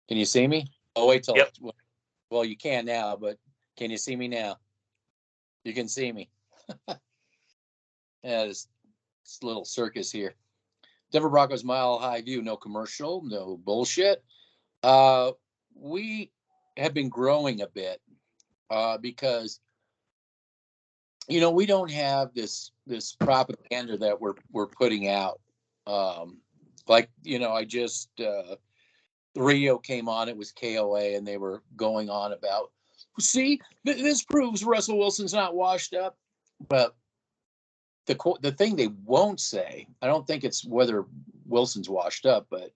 Can you see me? Oh, wait till. Yep. Well, you can now, but can you see me now? You can see me. Yeah, this little circus here. Denver Broncos Mile High View. No commercial, no bullshit. We have been growing a bit because we don't have this propaganda that we're putting out. I just the radio came on. It was KOA, and they were going on about, see, this proves Russell Wilson's not washed up. But the thing they won't say, I don't think it's whether Wilson's washed up, but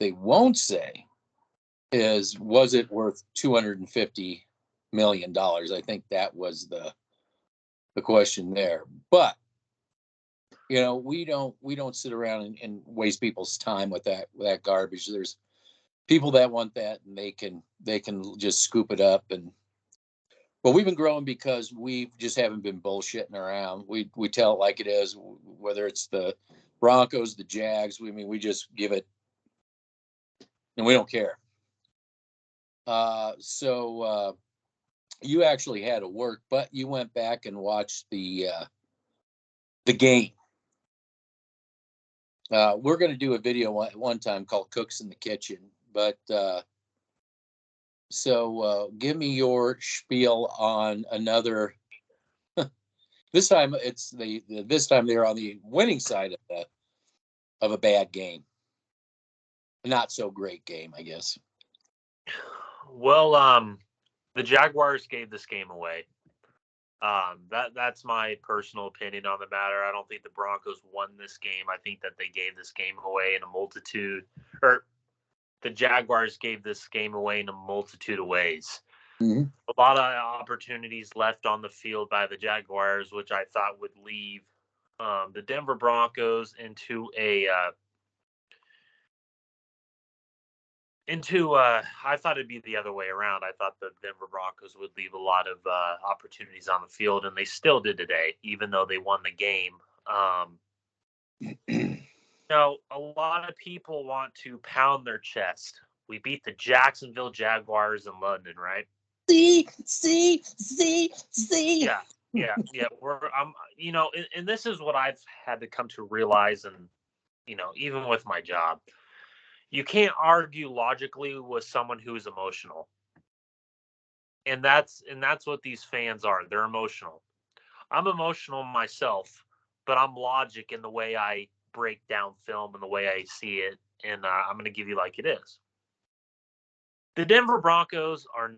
they won't say is, was it worth $250 million? I think that was the question there. But we don't sit around and waste people's time with that garbage. There's people that want that, and they can just scoop it up. But we've been growing because we just haven't been bullshitting around. We tell it like it is, whether it's the Broncos, the Jags. We just give it, and we don't care. So you actually had to work, but you went back and watched the game. We're going to do a video one time called Cooks in the Kitchen, but so give me your spiel on another. This time it's this time they're on the winning side of a bad game. Not so great game, I guess. Well, the Jaguars gave this game away. That's my personal opinion on the matter. I don't think the Broncos won this game. I think that they gave this game away in a multitude, or the Jaguars gave this game away in a multitude of ways. Mm-hmm. A lot of opportunities left on the field by the Jaguars, which I thought would leave the Denver Broncos into I thought it'd be the other way around. I thought the Denver Broncos would leave a lot of opportunities on the field, and they still did today, even though they won the game. A lot of people want to pound their chest. We beat the Jacksonville Jaguars in London, right? See. Yeah. And this is what I've had to come to realize, and even with my job. You can't argue logically with someone who is emotional. And that's what these fans are. They're emotional. I'm emotional myself, but I'm logic in the way I break down film and the way I see it. And I'm going to give you like it is. The Denver Broncos are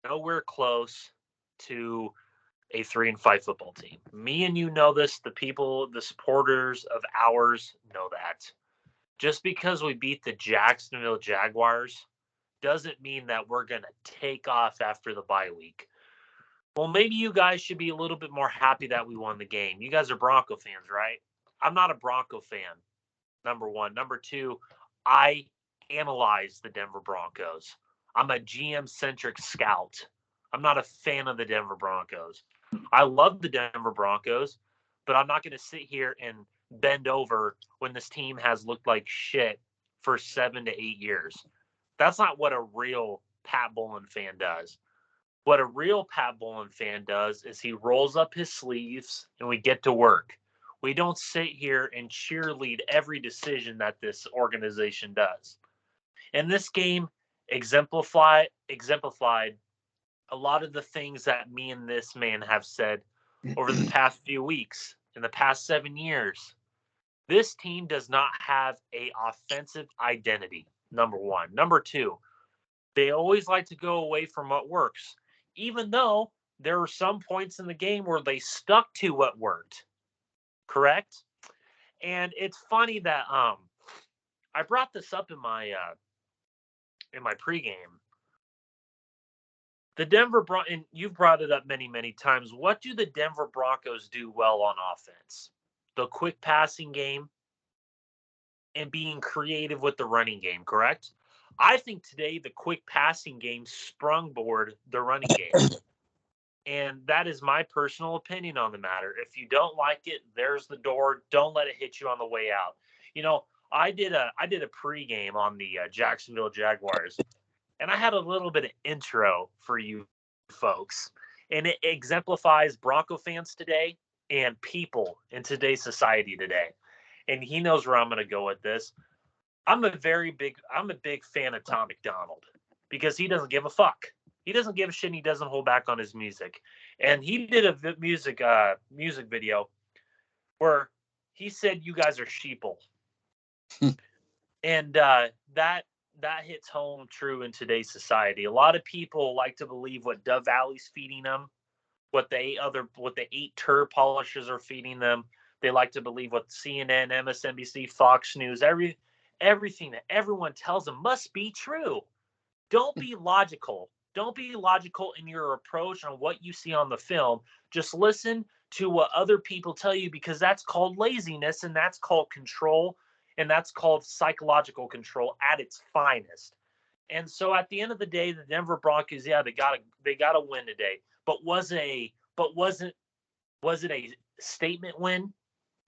nowhere close to a 3-5 football team. Me and you know this. The supporters of ours know that. Just because we beat the Jacksonville Jaguars doesn't mean that we're going to take off after the bye week. Well, maybe you guys should be a little bit more happy that we won the game. You guys are Bronco fans, right? I'm not a Bronco fan, number one. Number two, I analyze the Denver Broncos. I'm a GM-centric scout. I'm not a fan of the Denver Broncos. I love the Denver Broncos, but I'm not going to sit here and bend over when this team has looked like shit for 7 to 8 years. That's not what a real Pat Bowlen fan does. What a real Pat Bowlen fan does is he rolls up his sleeves and we get to work. We don't sit here and cheerlead every decision that this organization does. And this game exemplified a lot of the things that me and this man have said over the past few weeks, in the past 7 years. This team does not have an offensive identity, number one. Number two, they always like to go away from what works, even though there were some points in the game where they stuck to what worked. Correct? And it's funny that I brought this up in my pregame. The Denver Broncos, and you've brought it up many, many times. What do the Denver Broncos do well on offense? The quick passing game and being creative with the running game, correct? I think today the quick passing game sprungboard the running game. And that is my personal opinion on the matter. If you don't like it, there's the door. Don't let it hit you on the way out. I did a pregame on the Jacksonville Jaguars, and I had a little bit of intro for you folks, and it exemplifies Bronco fans today and people in today's society today. And he knows where I'm going to go with this. I'm a big fan of Tom McDonald because he doesn't give a fuck. He doesn't give a shit. And he doesn't hold back on his music. And he did a music video where he said, "You guys are sheeple," and that hits home true in today's society. A lot of people like to believe what Dove Valley's feeding them, what the eight turd polishers are feeding them. They like to believe what CNN, MSNBC, Fox News, everything that everyone tells them must be true. Don't be logical. Don't be logical in your approach on what you see on the film. Just listen to what other people tell you, because that's called laziness, and that's called control, and that's called psychological control at its finest. And so at the end of the day, the Denver Broncos, yeah, they got a win today. But was it a statement win?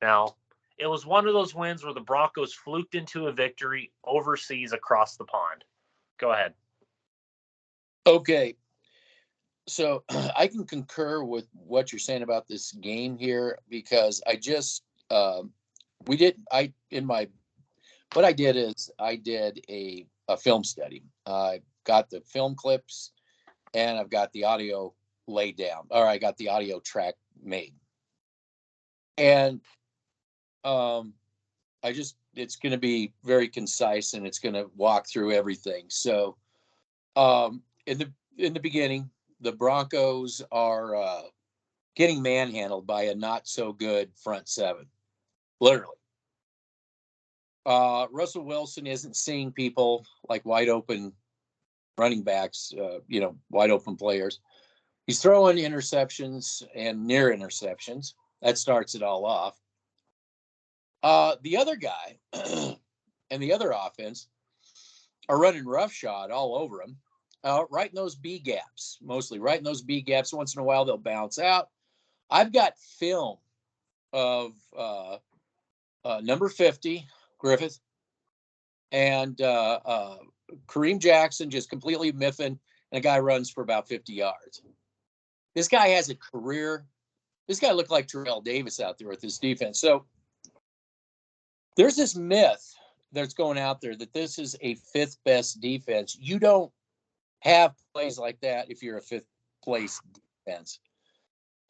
No. It was one of those wins where the Broncos fluked into a victory overseas across the pond. Go ahead. Okay. So I can concur with what you're saying about this game here, because I just what I did is I did a film study. I got the film clips and I've got the audio laid down, or I got the audio track made. And it's going to be very concise, and it's going to walk through everything. So in the beginning, the Broncos are getting manhandled by a not so good front seven, literally. Russell Wilson isn't seeing people like wide open running backs, wide open players. He's throwing interceptions and near interceptions. That starts it all off. The other guy and the other offense are running roughshod all over him, right in those B gaps, mostly right in those B gaps. Once in a while, they'll bounce out. I've got film of number 50, Griffith, and Kareem Jackson just completely miffing, and a guy runs for about 50 yards. This guy has a career. This guy looked like Terrell Davis out there with his defense. So there's this myth that's going out there that this is a fifth best defense. You don't have plays like that if you're a fifth place defense.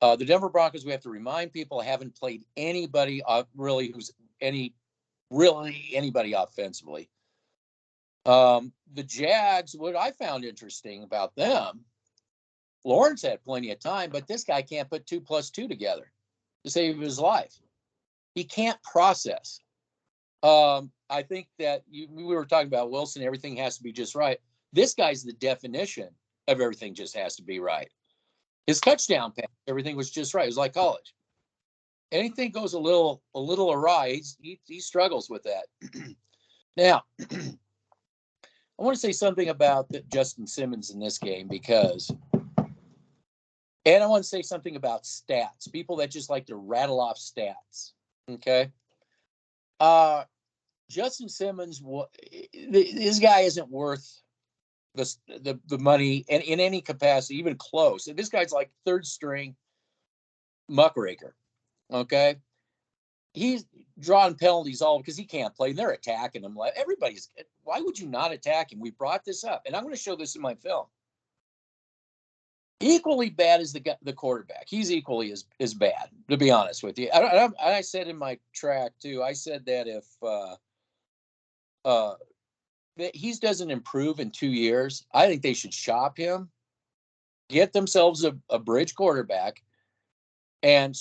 The Denver Broncos, we have to remind people, haven't played anybody really who's anybody offensively. The Jags, what I found interesting about them, Lawrence had plenty of time, but this guy can't put 2 + 2 together to save his life. He can't process. I think that we were talking about Wilson, everything has to be just right. This guy's the definition of everything just has to be right. His touchdown pass, everything was just right. It was like college. Anything goes a little awry, he struggles with that. Now, I want to say something about Justin Simmons in this game, and I want to say something about stats. People that just like to rattle off stats. Okay. Justin Simmons, this guy isn't worth the money in any capacity, even close. And this guy's like third string muckraker. Okay. He's drawing penalties all because he can't play, and they're attacking him. Like why would you not attack him? We brought this up, and I'm going to show this in my film. Equally bad as the quarterback. He's equally as bad, to be honest with you. I said in my track too, I said that if that he doesn't improve in 2 years, I think they should shop him, get themselves a bridge quarterback, and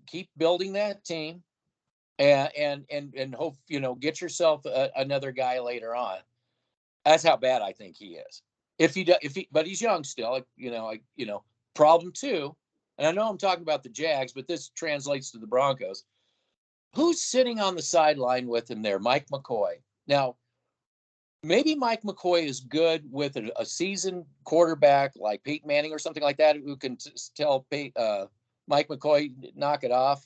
keep building that team, and hope get yourself another guy later on. That's how bad I think he is. But he's young still, problem two. And I know I'm talking about the Jags, but this translates to the Broncos. Who's sitting on the sideline with him there? Mike McCoy. Now, maybe Mike McCoy is good with a seasoned quarterback like Peyton Manning or something like that, who can tell Mike McCoy, knock it off,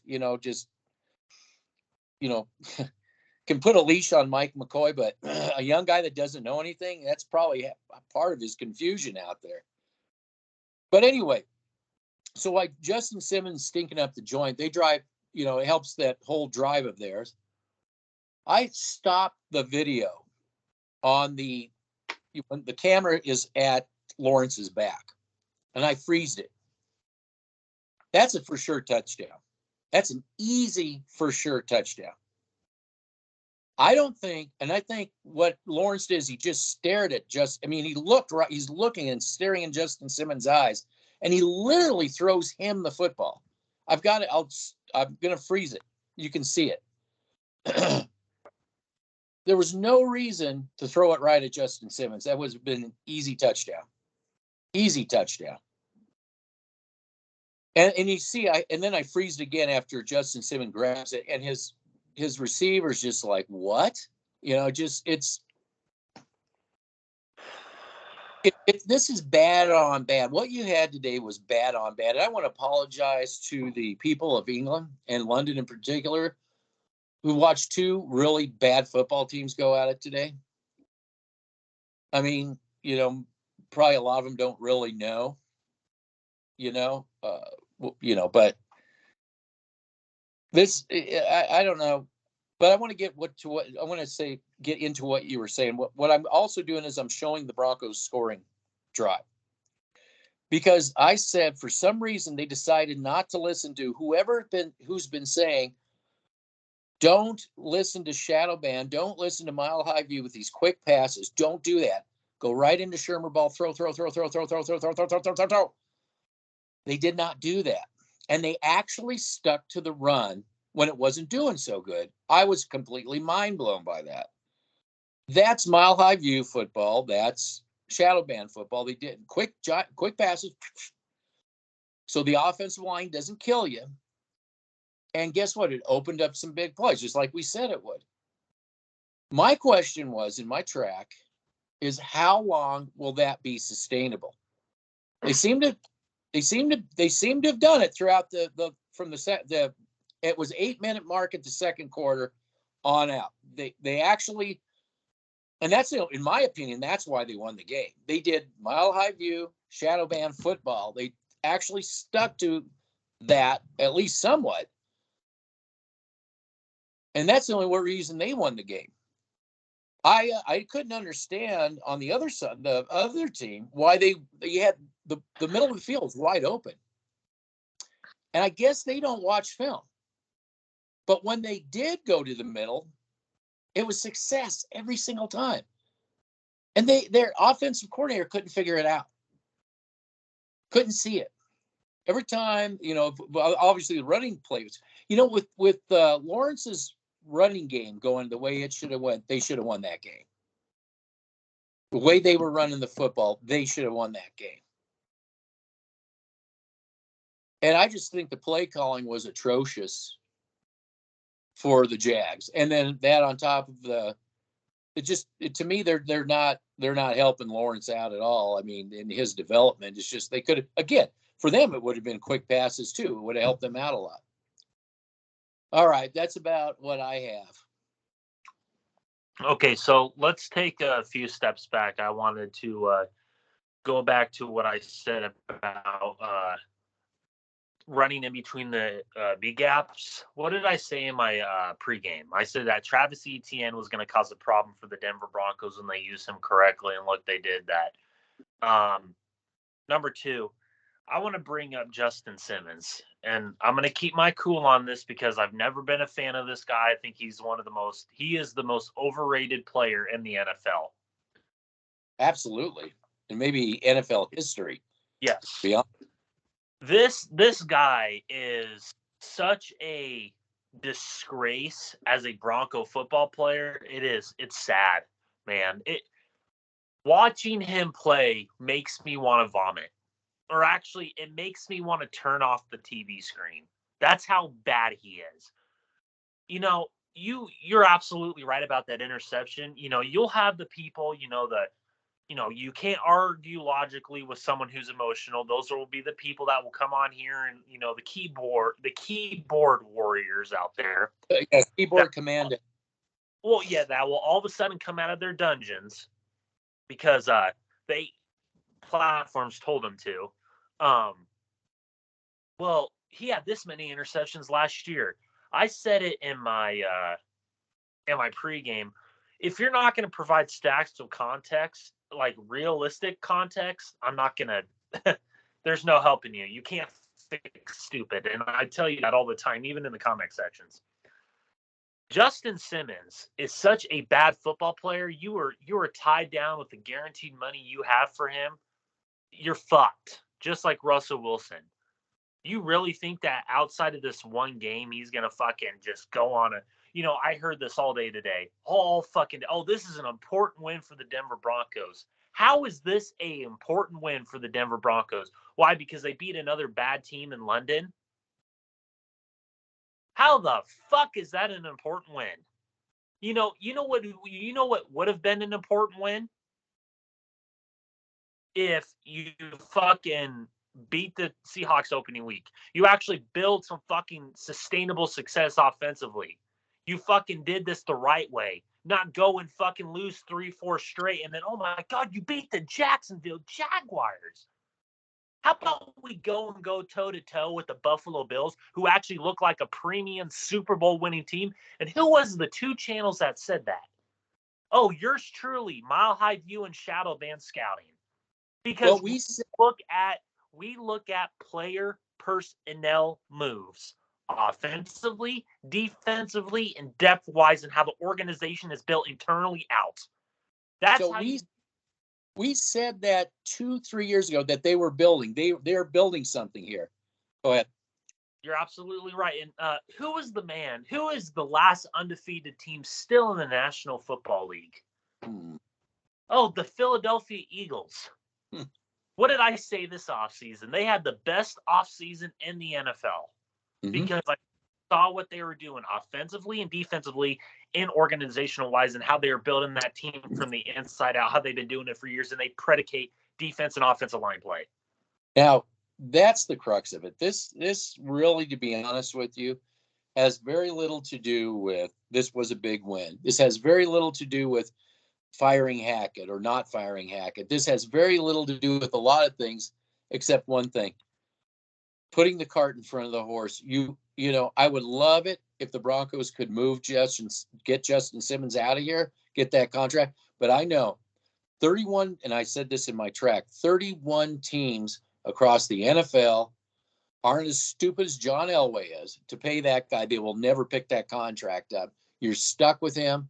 can put a leash on Mike McCoy, but a young guy that doesn't know anything, that's probably a part of his confusion out there. But anyway, so like Justin Simmons stinking up the joint, they drive, it helps that whole drive of theirs. I stopped the video on the camera is at Lawrence's back, and I freezed it. That's a for sure touchdown. That's an easy for sure touchdown. I don't think, and I think what Lawrence did is he just stared at he looked right. He's looking and staring in Justin Simmons' eyes, and he literally throws him the football. I'm going to freeze it. You can see it. There was no reason to throw it right at Justin Simmons. That would have been an easy touchdown. Easy touchdown. And you see, and then I freezed again after Justin Simmons grabs it, and his receiver's just like, what? This is bad on bad. What you had today was bad on bad. And I want to apologize to the people of England and London in particular who watched two really bad football teams go at it today. I mean, probably a lot of them don't really know, but this, I don't know. But I want to get get into what you were saying. What I'm also doing is I'm showing the Broncos scoring drive. Because I said for some reason they decided not to listen to who's been saying, don't listen to shadow band, don't listen to mile high view with these quick passes. Don't do that. Go right into Shermer ball, throw. They did not do that. And they actually stuck to the run when it wasn't doing so good. I was completely mind blown by that. That's mile high view football. That's shadow band football. They did quick passes. So the offensive line doesn't kill you. And guess what? It opened up some big plays, just like we said it would. My question was in my track is how long will that be sustainable? They seem to have done it throughout it was 8-minute mark at the second quarter on out. They actually, and that's, in my opinion, that's why they won the game. They did mile high view, shadow band football. They actually stuck to that at least somewhat. And that's the only reason they won the game. I couldn't understand on the other side, the other team, why they had the middle of the field was wide open. And I guess they don't watch film. But when they did go to the middle, it was success every single time. And their offensive coordinator couldn't figure it out. Couldn't see it. Every time, obviously the running plays, with Lawrence's running game going the way it should have went, they should have won that game. The way they were running the football, they should have won that game. And I just think the play calling was atrocious for the Jags. And then that on top of to me, they're not helping Lawrence out at all. I mean, in his development, it's just, they could have, again, for them, it would have been quick passes too. It would have helped them out a lot. All right. That's about what I have. Okay, so let's take a few steps back. I wanted to go back to what I said about running in between the B gaps. What did I say in my pregame? I said that Travis Etienne was going to cause a problem for the Denver Broncos when they used him correctly, and look, they did that. Number two, I want to bring up Justin Simmons, and I'm going to keep my cool on this because I've never been a fan of this guy. I think he is the most overrated player in the NFL. Absolutely. And maybe NFL history. Yes. Beyond. This guy is such a disgrace as a Bronco football player. It's sad, man. Watching him play makes me want to vomit. Or actually, it makes me want to turn off the TV screen. That's how bad he is. You're absolutely right about that interception. You'll have the people, you can't argue logically with someone who's emotional. Those will be the people that will come on here and, the keyboard warriors out there. Yes, keyboard command. Well, yeah, that will all of a sudden come out of their dungeons because they platforms told them to. Well, he had this many interceptions last year. I said it in my pregame. If you're not going to provide stacks of context, like realistic context, I'm not going to. There's no helping you. You can't fix stupid, and I tell you that all the time, even in the comment sections. Justin Simmons is such a bad football player. You are tied down with the guaranteed money you have for him. You're fucked, just like Russell Wilson. You really think that outside of this one game, he's going to fucking just go on I heard this all day today. This is an important win for the Denver Broncos. How is this a important win for the Denver Broncos? Why? Because they beat another bad team in London? How the fuck is that an important win? You know what would have been an important win? If you fucking beat the Seahawks opening week. You actually build some fucking sustainable success offensively. You fucking did this the right way. Not go and fucking lose 3-4 straight and then, oh my God, you beat the Jacksonville Jaguars. How about we go toe-to-toe with the Buffalo Bills, who actually look like a premium Super Bowl winning team? And who was the two channels that said that? Oh, yours truly, Mile High View and Shadow Band Scouting. Because we look at player personnel moves offensively, defensively, and depth-wise, and how the organization is built internally out. That's how we said that 2-3 years ago that they were building. They're building something here. Go ahead. You're absolutely right. And who is the man? Who is the last undefeated team still in the National Football League? Oh, the Philadelphia Eagles. What did I say this offseason? They had the best offseason in the NFL because I saw what they were doing offensively and defensively and organizational-wise and how they were building that team from the inside out, how they've been doing it for years, and they predicate defense and offensive line play. Now, that's the crux of it. This really, to be honest with you, has very little to do with this was a big win. This has very little to do with firing Hackett or not firing Hackett. This has very little to do with a lot of things except one thing. Putting the cart in front of the horse. I would love it if the Broncos could get Justin Simmons out of here, get that contract. But I know 31, and I said this in my track, 31 teams across the NFL aren't as stupid as John Elway is to pay that guy. They will never pick that contract up. You're stuck with him.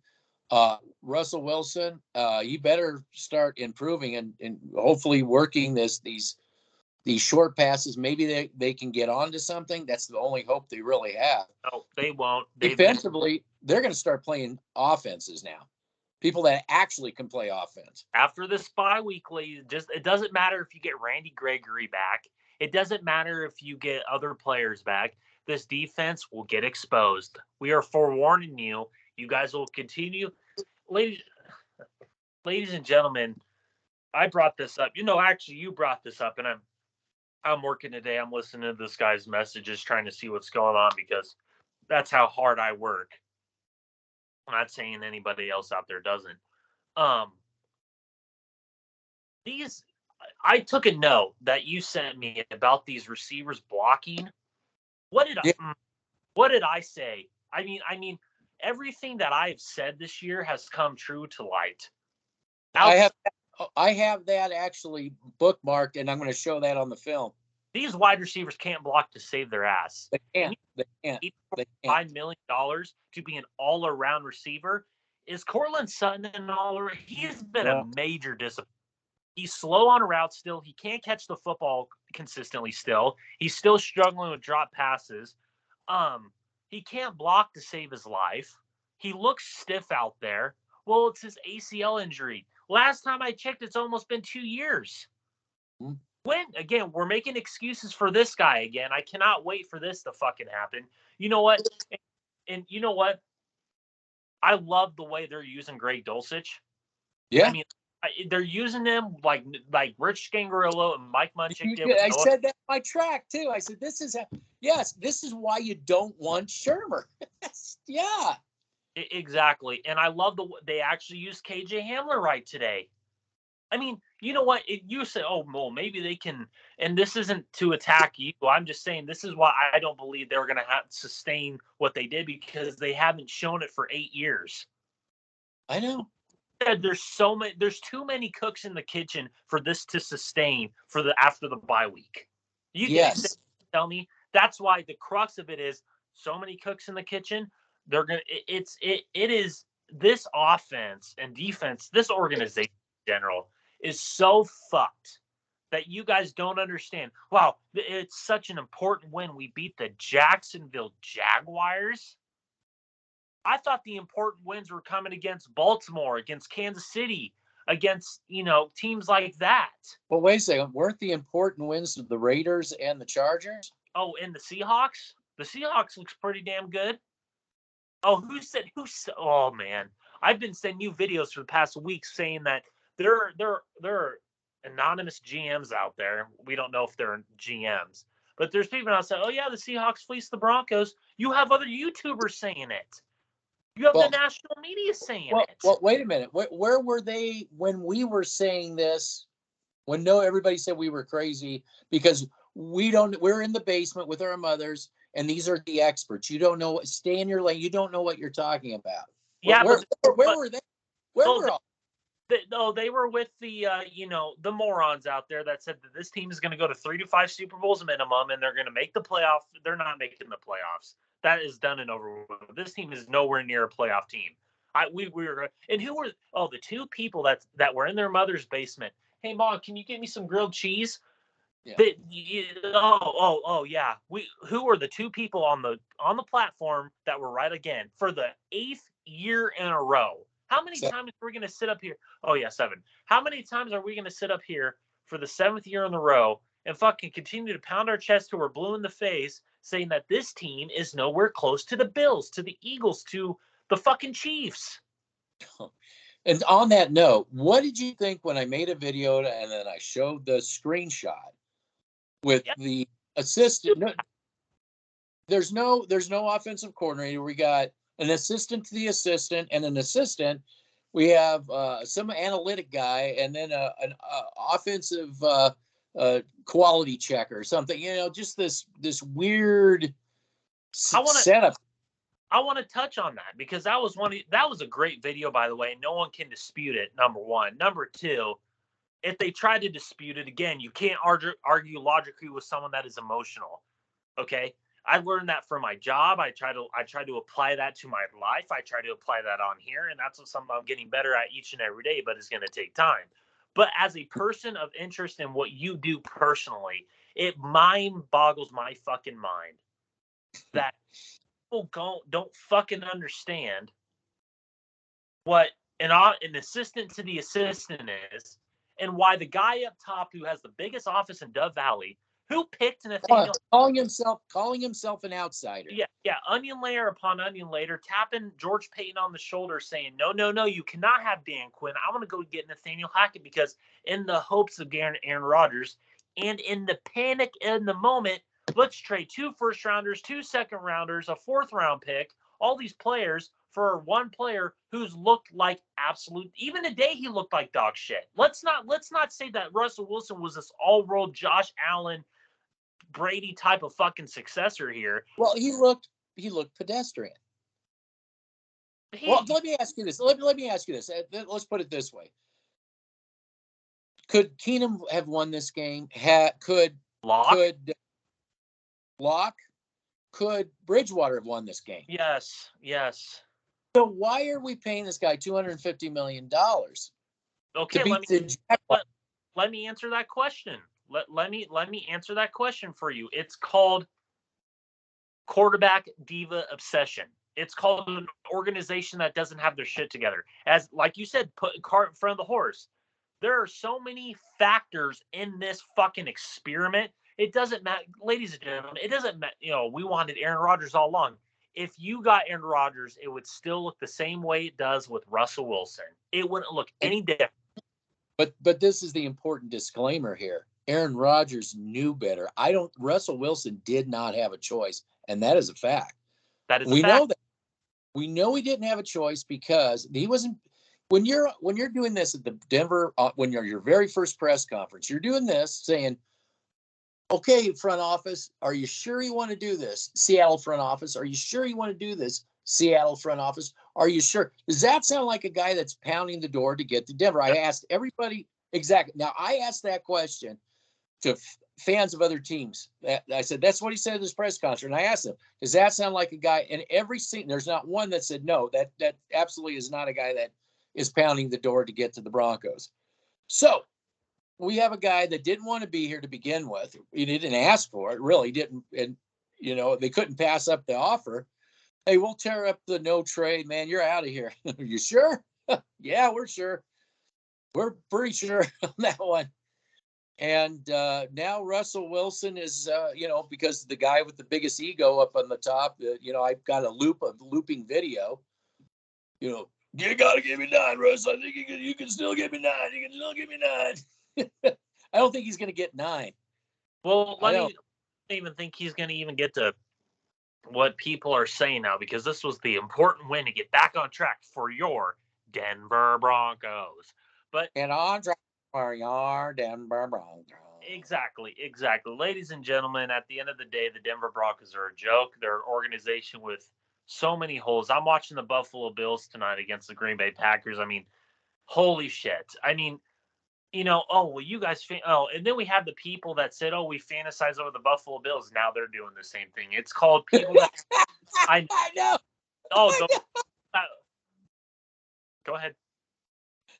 Russell Wilson, you better start improving and hopefully working these short passes. Maybe they can get onto something. That's the only hope they really have. No, they won't. Defensively, they're going to start playing offenses now. People that actually can play offense. After this bye week, it doesn't matter if you get Randy Gregory back. It doesn't matter if you get other players back. This defense will get exposed. We are forewarning you. You guys will continue. Ladies and gentlemen, I brought this up. Actually, you brought this up, and I'm working today. I'm listening to this guy's messages, trying to see what's going on because that's how hard I work. I'm not saying anybody else out there doesn't. I took a note that you sent me about these receivers blocking. What did I say? I mean, everything that I've said this year has come true to light. I have that actually bookmarked, and I'm going to show that on the film. These wide receivers can't block to save their ass. They can't. $5 million to be an all-around receiver. Is Cortland Sutton an all-around? He's been a major disappointment. He's slow on routes still. He can't catch the football consistently still. He's still struggling with drop passes. He can't block to save his life. He looks stiff out there. Well, it's his ACL injury. Last time I checked, it's almost been 2 years. Again, we're making excuses for this guy again. I cannot wait for this to fucking happen. You know what? And you know what? I love the way they're using Greg Dulcich. Yeah. I mean, they're using them like Rich Scangarello and Mike Munchak did. I said that in my track, too. I said, this is why you don't want Shermer. Yeah. Exactly. And I love they actually used KJ Hamler right today. I mean, you know what? You say, oh, well, maybe they can. And this isn't to attack you. I'm just saying this is why I don't believe they were going to have sustain what they did, because they haven't shown it for 8 years. I know. There's too many cooks in the kitchen for this to sustain after the bye week. You can tell me that's why the crux of it is so many cooks in the kitchen. They're gonna. It is this offense and defense. This organization in general is so fucked that you guys don't understand. Wow, it's such an important win. We beat the Jacksonville Jaguars. I thought the important wins were coming against Baltimore, against Kansas City, against, teams like that. Well, wait a second. Weren't the important wins of the Raiders and the Chargers? Oh, and the Seahawks? The Seahawks looks pretty damn good. Oh, oh man. I've been sending you videos for the past week saying that there are anonymous GMs out there. We don't know if they're GMs, but there's people out saying, oh yeah, the Seahawks fleeced the Broncos. You have other YouTubers saying it. You have the national media saying it. Well, wait a minute. Where were they when we were saying this? When everybody said we were crazy because we're in the basement with our mothers, and these are the experts. You don't know stay in your lane. You don't know what you're talking about. Yeah, where were they? They were with the the morons out there that said that this team is going to go to 3 to 5 Super Bowls minimum, and they're going to make the playoffs. They're not making the playoffs. That is done and over with. This team is nowhere near a playoff team. We were, and who were the two people that were in their mother's basement? Hey, Mom, can you get me some grilled cheese? Yeah. Yeah. Who were the two people on the platform that were right again for the 8th year in a row? How many times are we going to sit up here? Oh yeah, 7. How many times are we going to sit up here for the 7th year in a row and fucking continue to pound our chest till we're blue in the face, saying that this team is nowhere close to the Bills, to the Eagles, to the fucking Chiefs? And on that note, what did you think when I made a video and then I showed the screenshot with the assistant? No, there's no offensive coordinator. We got an assistant to the assistant and an assistant. We have some analytic guy and then an offensive quality checker or something. Just this weird setup. I want to touch on that because that was a great video, by the way. No one can dispute it. Number one. Number two, if they try to dispute it again, you can't argue logically with someone that is emotional. Okay, I learned that from my job. I try to apply that to my life. I try to apply that on here, and that's something I'm getting better at each and every day. But it's going to take time. But as a person of interest in what you do personally, it mind boggles my fucking mind that don't fucking understand what an assistant to the assistant is, and why the guy up top who has the biggest office in Dove Valley, who picked Nathaniel, calling himself an outsider. Yeah, onion layer upon onion layer, tapping George Payton on the shoulder, saying, no, you cannot have Dan Quinn. I want to go get Nathaniel Hackett because in the hopes of Aaron Rodgers, and in the panic in the moment, let's trade 2 first-rounders, 2 second-rounders, a 4th-round pick, all these players for one player who's looked like absolute. Even today, he looked like dog shit. Let's not say that Russell Wilson was this all-world Josh Allen, Brady type of fucking successor here. Well, he looked pedestrian. Well, let me ask you this. Let me ask you this. Let's put it this way. Could Keenum have won this game? Could Locke? Could Bridgewater have won this game? Yes. So why are we paying this guy $250 million? Okay, let me answer that question. Let me answer that question for you. It's called quarterback diva obsession. It's called an organization that doesn't have their shit together. As like you said, put cart in front of the horse. There are so many factors in this fucking experiment. It doesn't matter, ladies and gentlemen. It doesn't matter. We wanted Aaron Rodgers all along. If you got Aaron Rodgers, it would still look the same way it does with Russell Wilson. It wouldn't look any different. But this is the important disclaimer here. Aaron Rodgers knew better. Russell Wilson did not have a choice, and that is a fact. We know that. We know he didn't have a choice because he wasn't. When you're doing this at the Denver, when you're your very first press conference, you're doing this saying, "Okay, front office, are you sure you want to do this? Seattle front office, are you sure you want to do this? Seattle front office, are you sure?" Does that sound like a guy that's pounding the door to get to Denver? I asked everybody exactly. Now I asked that question to fans of other teams. I said, that's what he said at his press conference. And I asked him, does that sound like a guy? And every scene, there's not one that said, no, that absolutely is not a guy that is pounding the door to get to the Broncos. So we have a guy that didn't want to be here to begin with. He didn't ask for it, really didn't. And, they couldn't pass up the offer. Hey, we'll tear up the no trade, man. You're out of here. Are you sure? Yeah, we're sure. We're pretty sure on that one. And now Russell Wilson is, because the guy with the biggest ego up on the top, I've got a looping video. You got to give me 9, Russ. I think you can still give me 9. You can still give me 9. I don't think he's going to get 9. Well, I don't even think he's going to even get to what people are saying now, because this was the important win to get back on track for your Denver Broncos. And Andre for your Denver Broncos. Exactly. Ladies and gentlemen, at the end of the day, the Denver Broncos are a joke. They're an organization with so many holes. I'm watching the Buffalo Bills tonight against the Green Bay Packers. I mean, holy shit. I mean, you guys, and then we have the people that said, we fantasize over the Buffalo Bills. Now they're doing the same thing. It's called people that I know. Go ahead.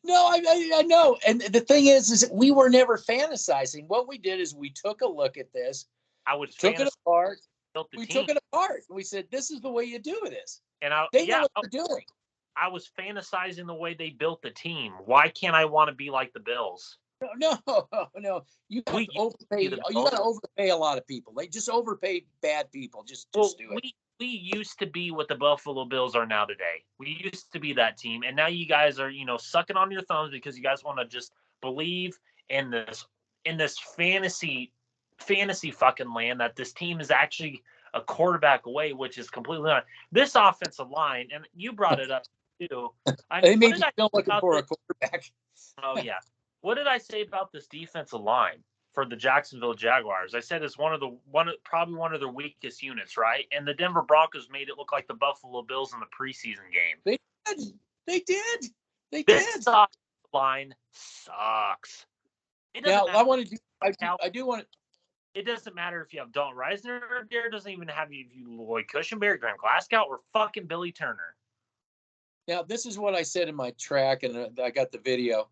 No, I know. And the thing is that we were never fantasizing. What we did is we took a look at this. Took it apart. Took it apart. We said, this is the way you do this. And they know what they're doing. I was fantasizing the way they built the team. Why can't I want to be like the Bills? No. You got to overpay. You got to overpay a lot of people. They just overpay bad people. Just do it. We used to be what the Buffalo Bills are now today. We used to be that team, and now you guys are, sucking on your thumbs because you guys want to just believe in this fantasy fucking land that this team is actually a quarterback away, which is completely not. This offensive line, and you brought it up too. They may be still looking for a quarterback. Oh yeah. What did I say about this defensive line for the Jacksonville Jaguars? I said it's probably one of their weakest units, right? And the Denver Broncos made it look like the Buffalo Bills in the preseason game. They did. This line sucks. Now I want to do. I do want to. It doesn't matter if you have Dalton Reisner there. It doesn't even have if you Lloyd Cushenberry, Graham Glasgow, or fucking Billy Turner. Now this is what I said in my track, and I got the video.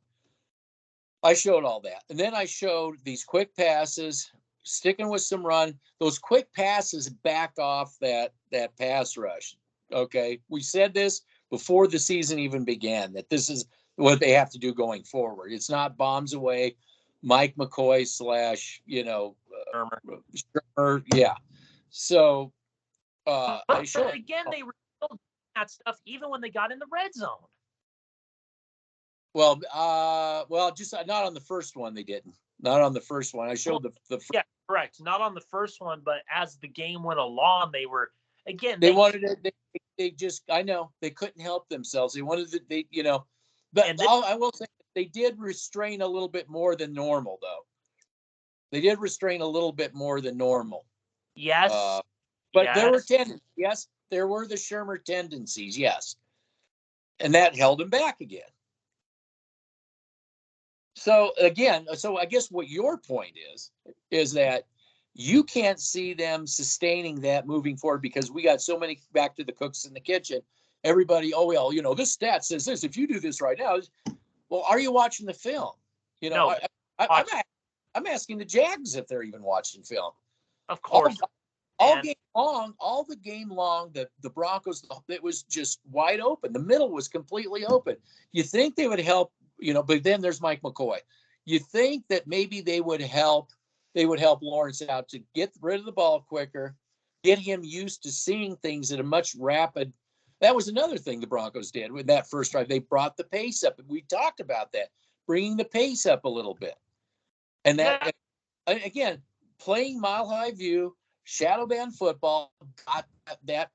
I showed all that. And then I showed these quick passes, sticking with some run. Those quick passes back off that pass rush. Okay. We said this before the season even began, that this is what they have to do going forward. It's not bombs away, Mike McCoy / Shermer. Yeah. So I showed again, they were still doing that stuff even when they got in the red zone. Well, just not on the first one. They didn't. Not on the first one. I showed the. Yeah, correct. Not on the first one, but as the game went along, they were again. They wanted it. They just. I know they couldn't help themselves. They wanted to. But I will say they did restrain a little bit more than normal, though. They did restrain a little bit more than normal. Yes. But there were tendencies. Yes, there were the Shermer tendencies. Yes, and that held him back again. So again, I guess what your point is that you can't see them sustaining that moving forward because we got so many back to the cooks in the kitchen. Everybody, this stat says this. If you do this right now, well, are you watching the film? No, I'm asking the Jags if they're even watching film. Of course. All the game long, the Broncos, it was just wide open. The middle was completely open. You think they would help, but then there's Mike McCoy. You think that maybe they would help Lawrence out to get rid of the ball quicker, get him used to seeing things at a much rapid. That was another thing the Broncos did with that first drive. They brought the pace up. We talked about that, bringing the pace up a little bit. And that, again, playing mile high view, shadow band football, got that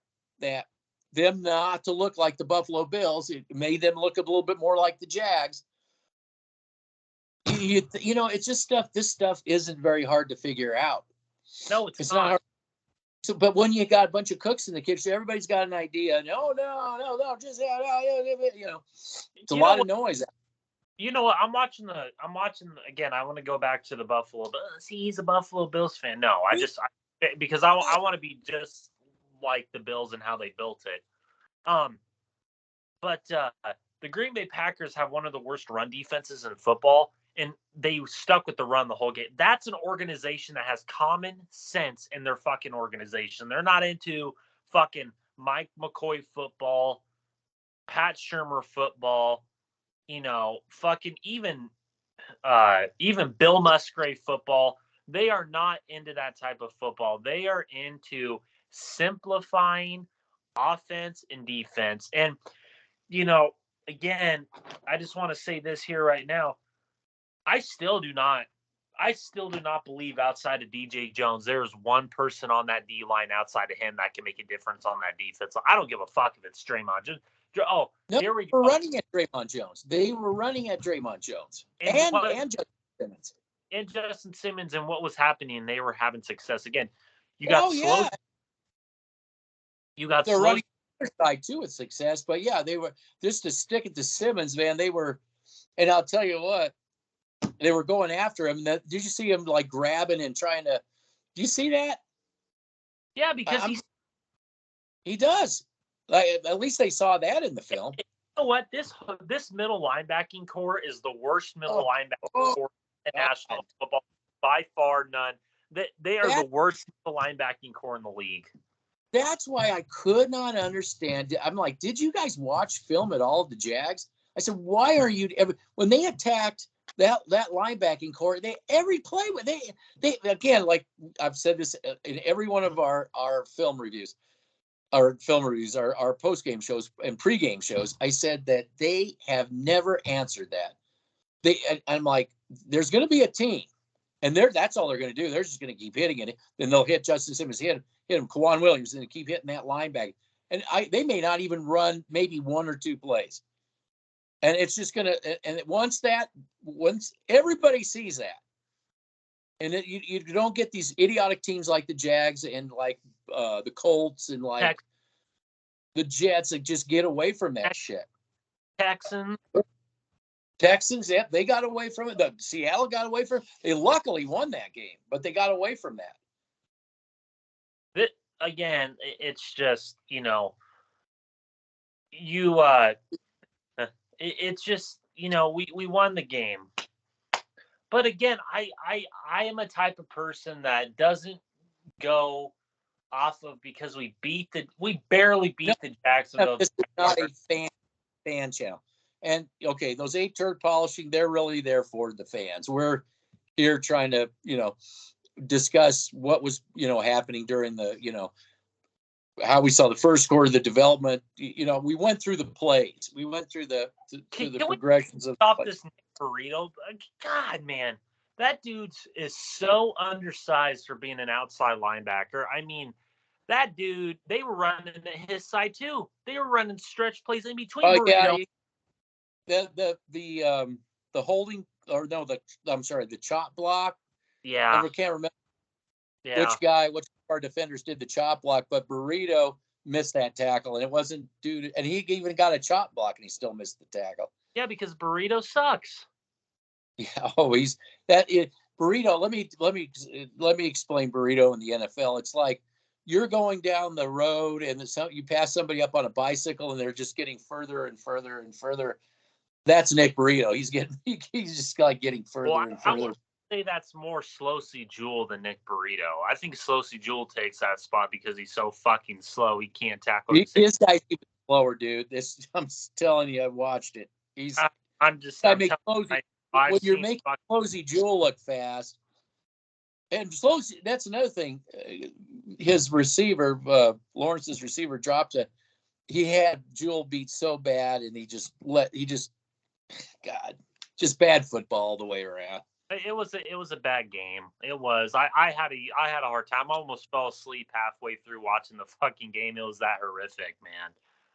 them not to look like the Buffalo Bills. It made them look a little bit more like the Jags. You know, it's just stuff. This stuff isn't very hard to figure out. No, it's not not. hard. So, but when you got a bunch of cooks in the kitchen, everybody's got an idea. No, just you know, it's a lot of noise. You know what? I'm watching again. I want to go back to the Buffalo. See, he's a Buffalo Bills fan. No, because I want to be just like the Bills and how they built it. But the Green Bay Packers have one of the worst run defenses in football, and they stuck with the run the whole game. That's an organization that has common sense in their fucking organization. They're not into fucking Mike McCoy football, Pat Shurmur football, you know, fucking even Bill Musgrave football. They are not into that type of football. They are into simplifying offense and defense. And, you know, again, I just want to say this here right now. I still do not believe outside of DJ Jones, there's one person on that D line outside of him that can make a difference on that defense. I don't give a fuck if it's Draymond. Here we go. They were running at Draymond Jones. They were running at Draymond Jones and Justin Simmons. And Justin Simmons, and what was happening, they were having success again. You got slow. Yeah. You got they're slow running the other side too with success, but yeah, they were just to stick it to Simmons, man. They were, and I'll tell you what, they were going after him. Did you see him like grabbing and trying to? Do you see that? Yeah, because he does. Like, at least they saw that in the film. You know what? This middle linebacking core is the worst middle linebacking core in national football by far. None. They are the worst middle linebacking core in the league. That's why I could not understand. I'm like, did you guys watch film at all of the Jags? I said, why are you ever when they attacked that linebacking core? They every play they again, like I've said this in every one of our film reviews. Our post-game shows and pre-game shows, I said that they have never answered that. I'm like, there's going to be a team, and that's all they're going to do. They're just going to keep hitting it. Then they'll hit Justin Simmons, hit him, Kwan Williams, and keep hitting that linebacker. And they may not even run maybe one or two plays. And it's just going to, and once everybody sees that, and you don't get these idiotic teams like the Jags and like the Colts and like the Jets that just get away from that shit. Texans, yeah, they got away from it. The Seattle got away from it. They luckily won that game, but they got away from that. Again, it's just, you know, it's just, you know, we won the game. But again, I am a type of person that doesn't go off of because we barely beat the Jacksonville. This is not a fan channel. And okay, those 8 turd polishing, they're really there for the fans. We're here trying to, you know, discuss what was, you know, happening during the, you know, how we saw the first quarter, the development. You know, we went through the plays. We went through the progressions of this Nick Burrito. God, man, that dude is so undersized for being an outside linebacker. I mean, that dude, they were running at his side too. They were running stretch plays in between. Yeah, the holding, or no, the chop block. Yeah, I can't remember which our defenders did the chop block, but Burrito missed that tackle, and it wasn't due to, and he even got a chop block, and he still missed the tackle. Yeah, because Burrito sucks. Yeah, Burrito. Let me explain Burrito in the NFL. It's like you're going down the road, and you pass somebody up on a bicycle, and they're just getting further and further and further. That's Nick Burrito. He's just like getting further and further. I would say that's more Slosey Jewell than Nick Burrito. I think Slosey Jewell takes that spot because he's so fucking slow. He can't tackle. This guy's even slower, dude. I'm telling you, I've watched it. When you're making Slosey Jewell look fast, and Slosey, that's another thing. His receiver, Lawrence's receiver, dropped it. He had Jewell beat so bad, and just bad football all the way around. It was a bad game. It was. I had a hard time. I almost fell asleep halfway through watching the fucking game. It was that horrific, man.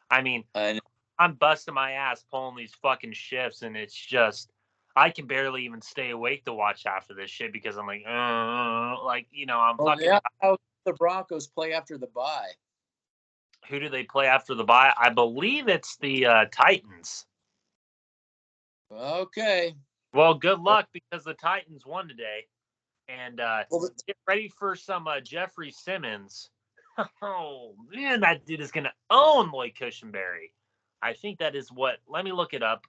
I mean, And I'm busting my ass pulling these fucking shifts, and it's just I can barely even stay awake to watch half of this shit because I'm like, I'm fucking. yeah, how the Broncos play after the bye? Who do they play after the bye? I believe it's the Titans. Okay. Well, good luck because the Titans won today, and get ready for some Jeffrey Simmons. Oh man, that dude is gonna own Lloyd Cushenberry. I think that is what. Let me look it up.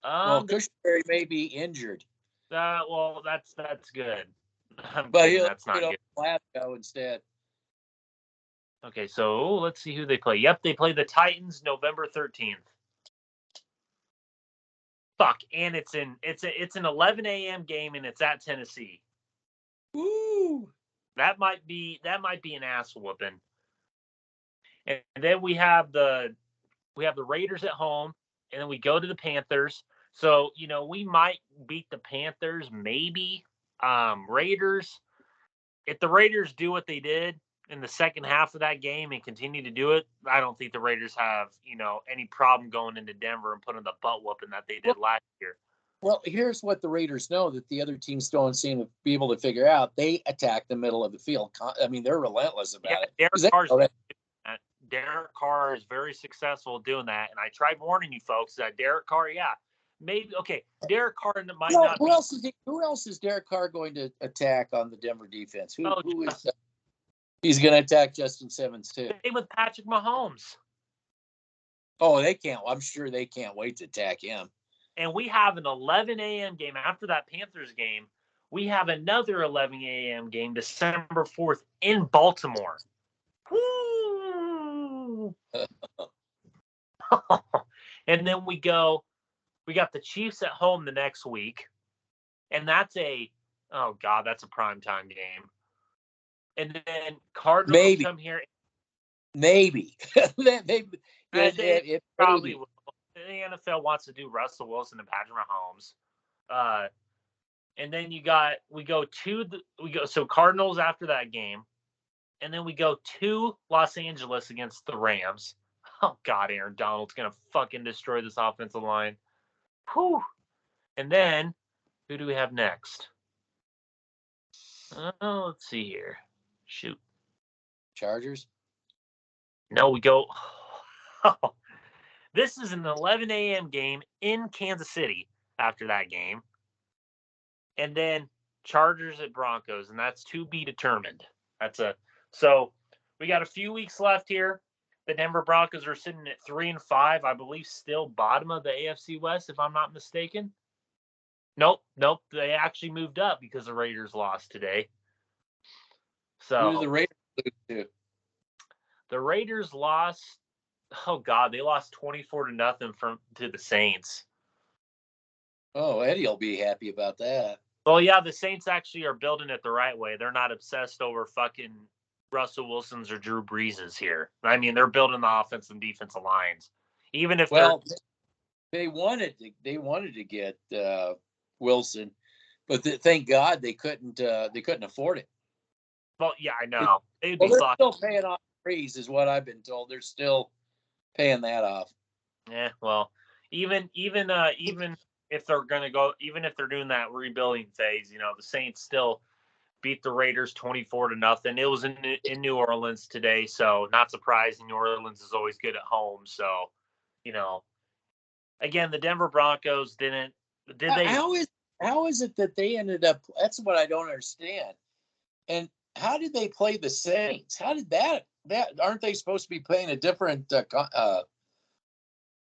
Well, Cushenberry may be injured, Well, that's good. but That's not good. Glasgow instead. Okay, so let's see who they play. Yep, they play the Titans November 13th. Fuck, and it's an 11 a.m. game and it's at Tennessee. Woo! That might be an ass whooping. And then we have the Raiders at home, and then we go to the Panthers. So, we might beat the Panthers, maybe. Raiders, if the Raiders do what they did in the second half of that game and continue to do it, I don't think the Raiders have, any problem going into Denver and putting the butt whooping that they did last year. Well, here's what the Raiders know that the other teams don't seem to be able to figure out. They attack the middle of the field. I mean, they're relentless about it. Derek Carr is very successful doing that, and I tried warning you folks that Derek Carr, maybe okay. Derek Carr might not. Who else is Derek Carr going to attack on the Denver defense? Who is that? He's going to attack Justin Simmons too. Same with Patrick Mahomes. Oh, they can't. I'm sure they can't wait to attack him. And we have an 11 a.m. game after that Panthers game. We have another 11 a.m. game December 4th in Baltimore. Woo! And then we got the Chiefs at home the next week. And that's a primetime game. And then Cardinals come here. Maybe. It probably will. The NFL wants to do Russell Wilson and Patrick Mahomes. And then so Cardinals after that game. And then we go to Los Angeles against the Rams. Oh, God, Aaron Donald's going to fucking destroy this offensive line. Whew. And then, who do we have next? Let's see here. Shoot. Chargers? No, we go. This is an 11 a.m. game in Kansas City after that game. And then Chargers at Broncos, and that's to be determined. So we got a few weeks left here. The Denver Broncos are sitting at 3-5, I believe, still bottom of the AFC West, if I'm not mistaken. Nope. They actually moved up because the Raiders lost today. So who did the Raiders lose to? The Raiders lost. Oh God, they lost 24-0 to the Saints. Oh, Eddie will be happy about that. Well, yeah, the Saints actually are building it the right way. They're not obsessed over fucking Russell Wilson's or Drew Brees' here. I mean, they're building the offensive and defensive lines. Even if they wanted to get Wilson, but thank God they couldn't afford it. Well, yeah, I know. They're still paying off Brees, is what I've been told. They're still paying that off. Yeah, well, even if they're going to go, even if they're doing that rebuilding phase, the Saints still beat the Raiders 24-0. It was in New Orleans today, so not surprising. New Orleans is always good at home. So, again, the Denver Broncos did they? How is it that they ended up? That's what I don't understand. And how did they play the Saints? How did that aren't they supposed to be playing a different?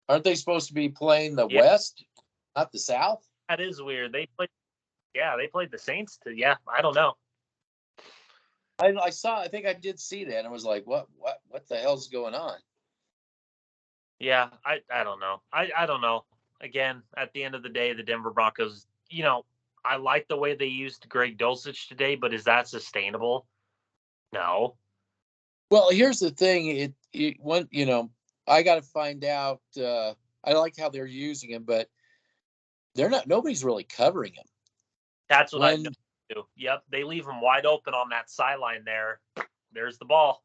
Aren't they supposed to be playing the West, not the South? That is weird. They played the Saints I don't know. I think I did see that, and I was like, what the hell's going on? Yeah, I don't know. I don't know. Again, at the end of the day, the Denver Broncos, I like the way they used Greg Dulcich today, but is that sustainable? No. Well, here's the thing. I got to find out. I like how they're using him, but nobody's really covering him. That's what I when do. Yep, they leave him wide open on that sideline there. There's the ball.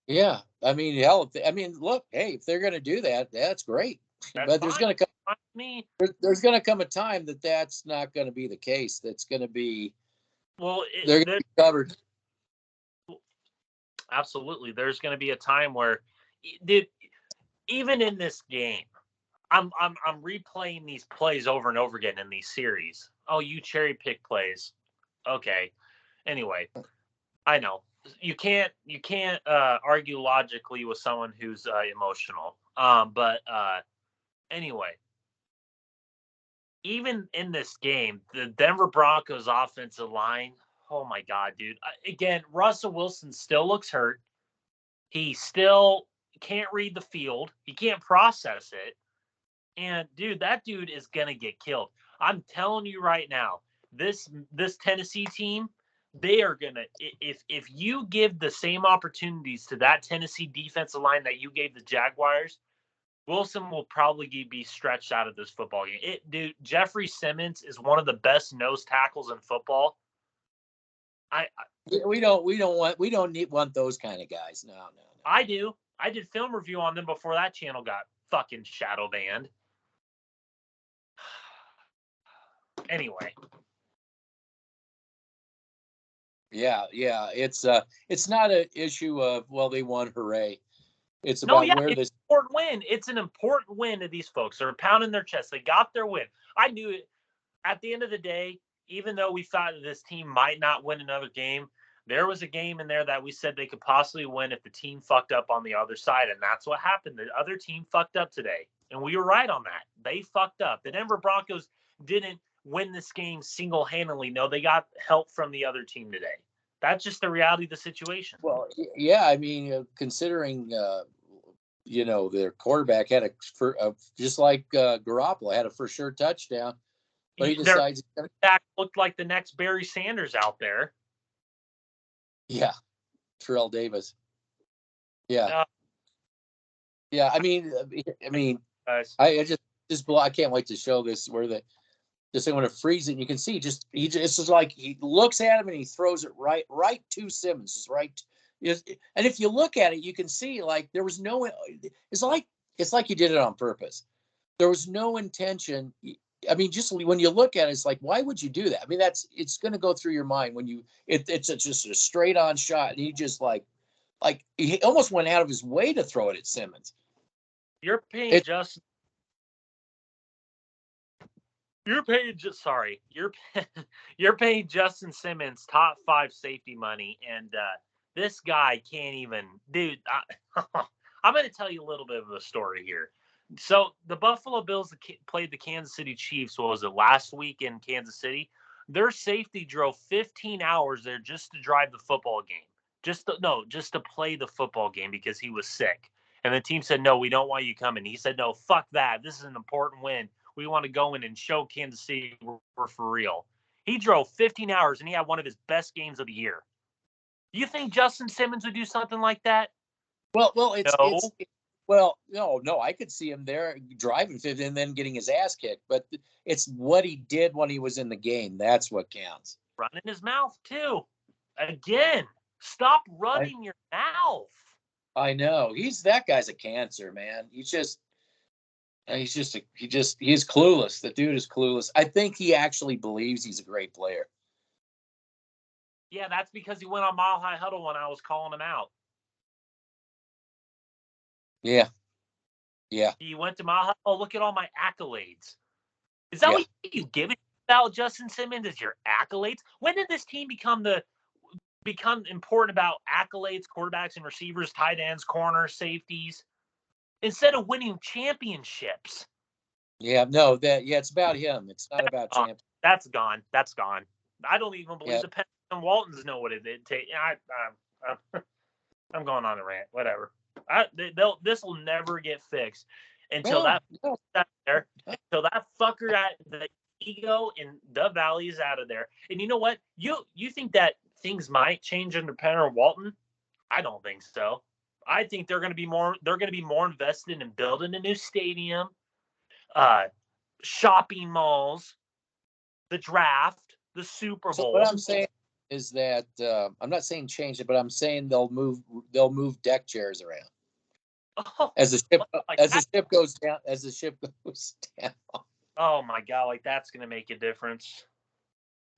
yeah, I mean, hell, I mean, look, hey, if they're going to do that, that's great. That's But fine. Me. there's going to come a time that that's not going to be the case. That's going to be they're going to be covered. Absolutely, there's going to be a time where, dude, even in this game, I'm replaying these plays over and over again in these series. Oh, you cherry pick plays. Okay. Anyway, I know you can't argue logically with someone who's emotional. But anyway, even in this game, the Denver Broncos offensive line. Oh my God, dude! Again, Russell Wilson still looks hurt. He still can't read the field. He can't process it. And dude, that dude is gonna get killed. I'm telling you right now, this Tennessee team, they are gonna, if you give the same opportunities to that Tennessee defensive line that you gave the Jaguars, Wilson will probably be stretched out of this football game. Dude, Jeffrey Simmons is one of the best nose tackles in football. We don't want those kind of guys. No. I do. I did film review on them before that channel got fucking shadow banned. Anyway. Yeah. It's not an issue of, well, they won, hooray. It's about where this important win. It's an important win to these folks. They're pounding their chest. They got their win. I knew it. At the end of the day, even though we thought that this team might not win another game, there was a game in there that we said they could possibly win if the team fucked up on the other side, and that's what happened. The other team fucked up today, and we were right on that. They fucked up. The Denver Broncos didn't win this game single-handedly. No, they got help from the other team today. That's just the reality of the situation. Well, yeah, I mean, considering their quarterback had just like Garoppolo had a for sure touchdown, but he decides that looked like the next Barry Sanders out there. Yeah, Terrell Davis. Yeah, yeah. I mean, I can't wait to show this where this thing when it freezes, and you can see it's just like he looks at him and he throws it right to Simmons, just right. And if you look at it, you can see like there was no. It's like he did it on purpose. There was no intention. I mean, just when you look at it, it's like, why would you do that? I mean, it's going to go through your mind when it's just a straight on shot, and he just like he almost went out of his way to throw it at Simmons. You're paying Justin Simmons top 5 safety money, and this guy can't even, dude. I'm going to tell you a little bit of a story here. So the Buffalo Bills played the Kansas City Chiefs. What was it, last week in Kansas City? Their safety drove 15 hours there just to drive the football game, just to play the football game because he was sick. And the team said, no, we don't want you coming. He said, no, fuck that. This is an important win. We want to go in and show Kansas City we're for real. He drove 15 hours, and he had one of his best games of the year. You think Justin Simmons would do something like that? Well, no, I could see him there driving 50 and then getting his ass kicked. But it's what he did when he was in the game. That's what counts. Running his mouth, too. Again, stop running your mouth. I know. That guy's a cancer, man. He's clueless. The dude is clueless. I think he actually believes he's a great player. Yeah, that's because he went on Mile High Huddle when I was calling him out. Yeah. He went to Mile High. Oh, look at all my accolades. Is that what you give it about Justin Simmons? Is your accolades? When did this team become important about accolades, quarterbacks and receivers, tight ends, corners, safeties, instead of winning championships? Yeah, no, it's about him. It's not about champions. That's gone. I don't even believe the Penn and Waltons know what it did. I'm going on a rant. Whatever. This will never get fixed until that fucker at the ego in the Valley is out of there. And you know what? You think that things might change under Penn or Walton? I don't think so. I think they're going to be more invested in building a new stadium, shopping malls, the draft. The Super So Bowl. what I'm saying is that I'm not saying change it, but I'm saying they'll move deck chairs around Oh, as the ship like as the that? ship goes down. As the ship goes down. Oh my God! Like that's gonna make a difference.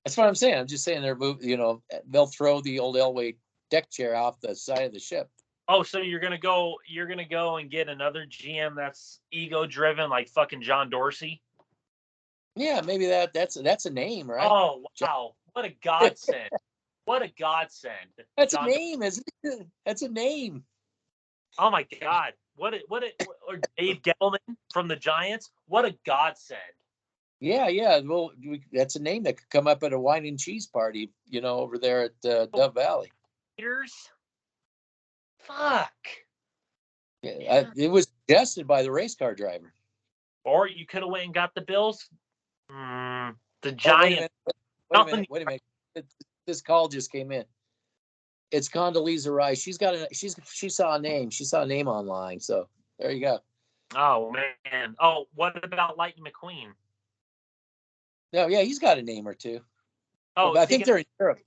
That's what I'm saying. I'm just saying they'll throw the old Elway deck chair off the side of the ship. Oh, so you're gonna go and get another GM that's ego driven, like fucking John Dorsey. Yeah, maybe that's a name, right? Oh wow! What a godsend! What a godsend! That's a John. name, isn't it? That's a name. Oh my God! Or Dave Gettleman from the Giants. What a godsend! Yeah. Well, that's a name that could come up at a wine and cheese party, over there at Dove Valley. Raiders. Fuck. Yeah. It was suggested by the race car driver. Or you could have went and got the Bills. The Oh, Giants. wait a minute. This call just came in. It's Condoleezza Rice. She saw a name. She saw a name online. So there you go. Oh man. Oh, what about Lightning McQueen? No, yeah, he's got a name or two. Oh, but I think they're in Europe.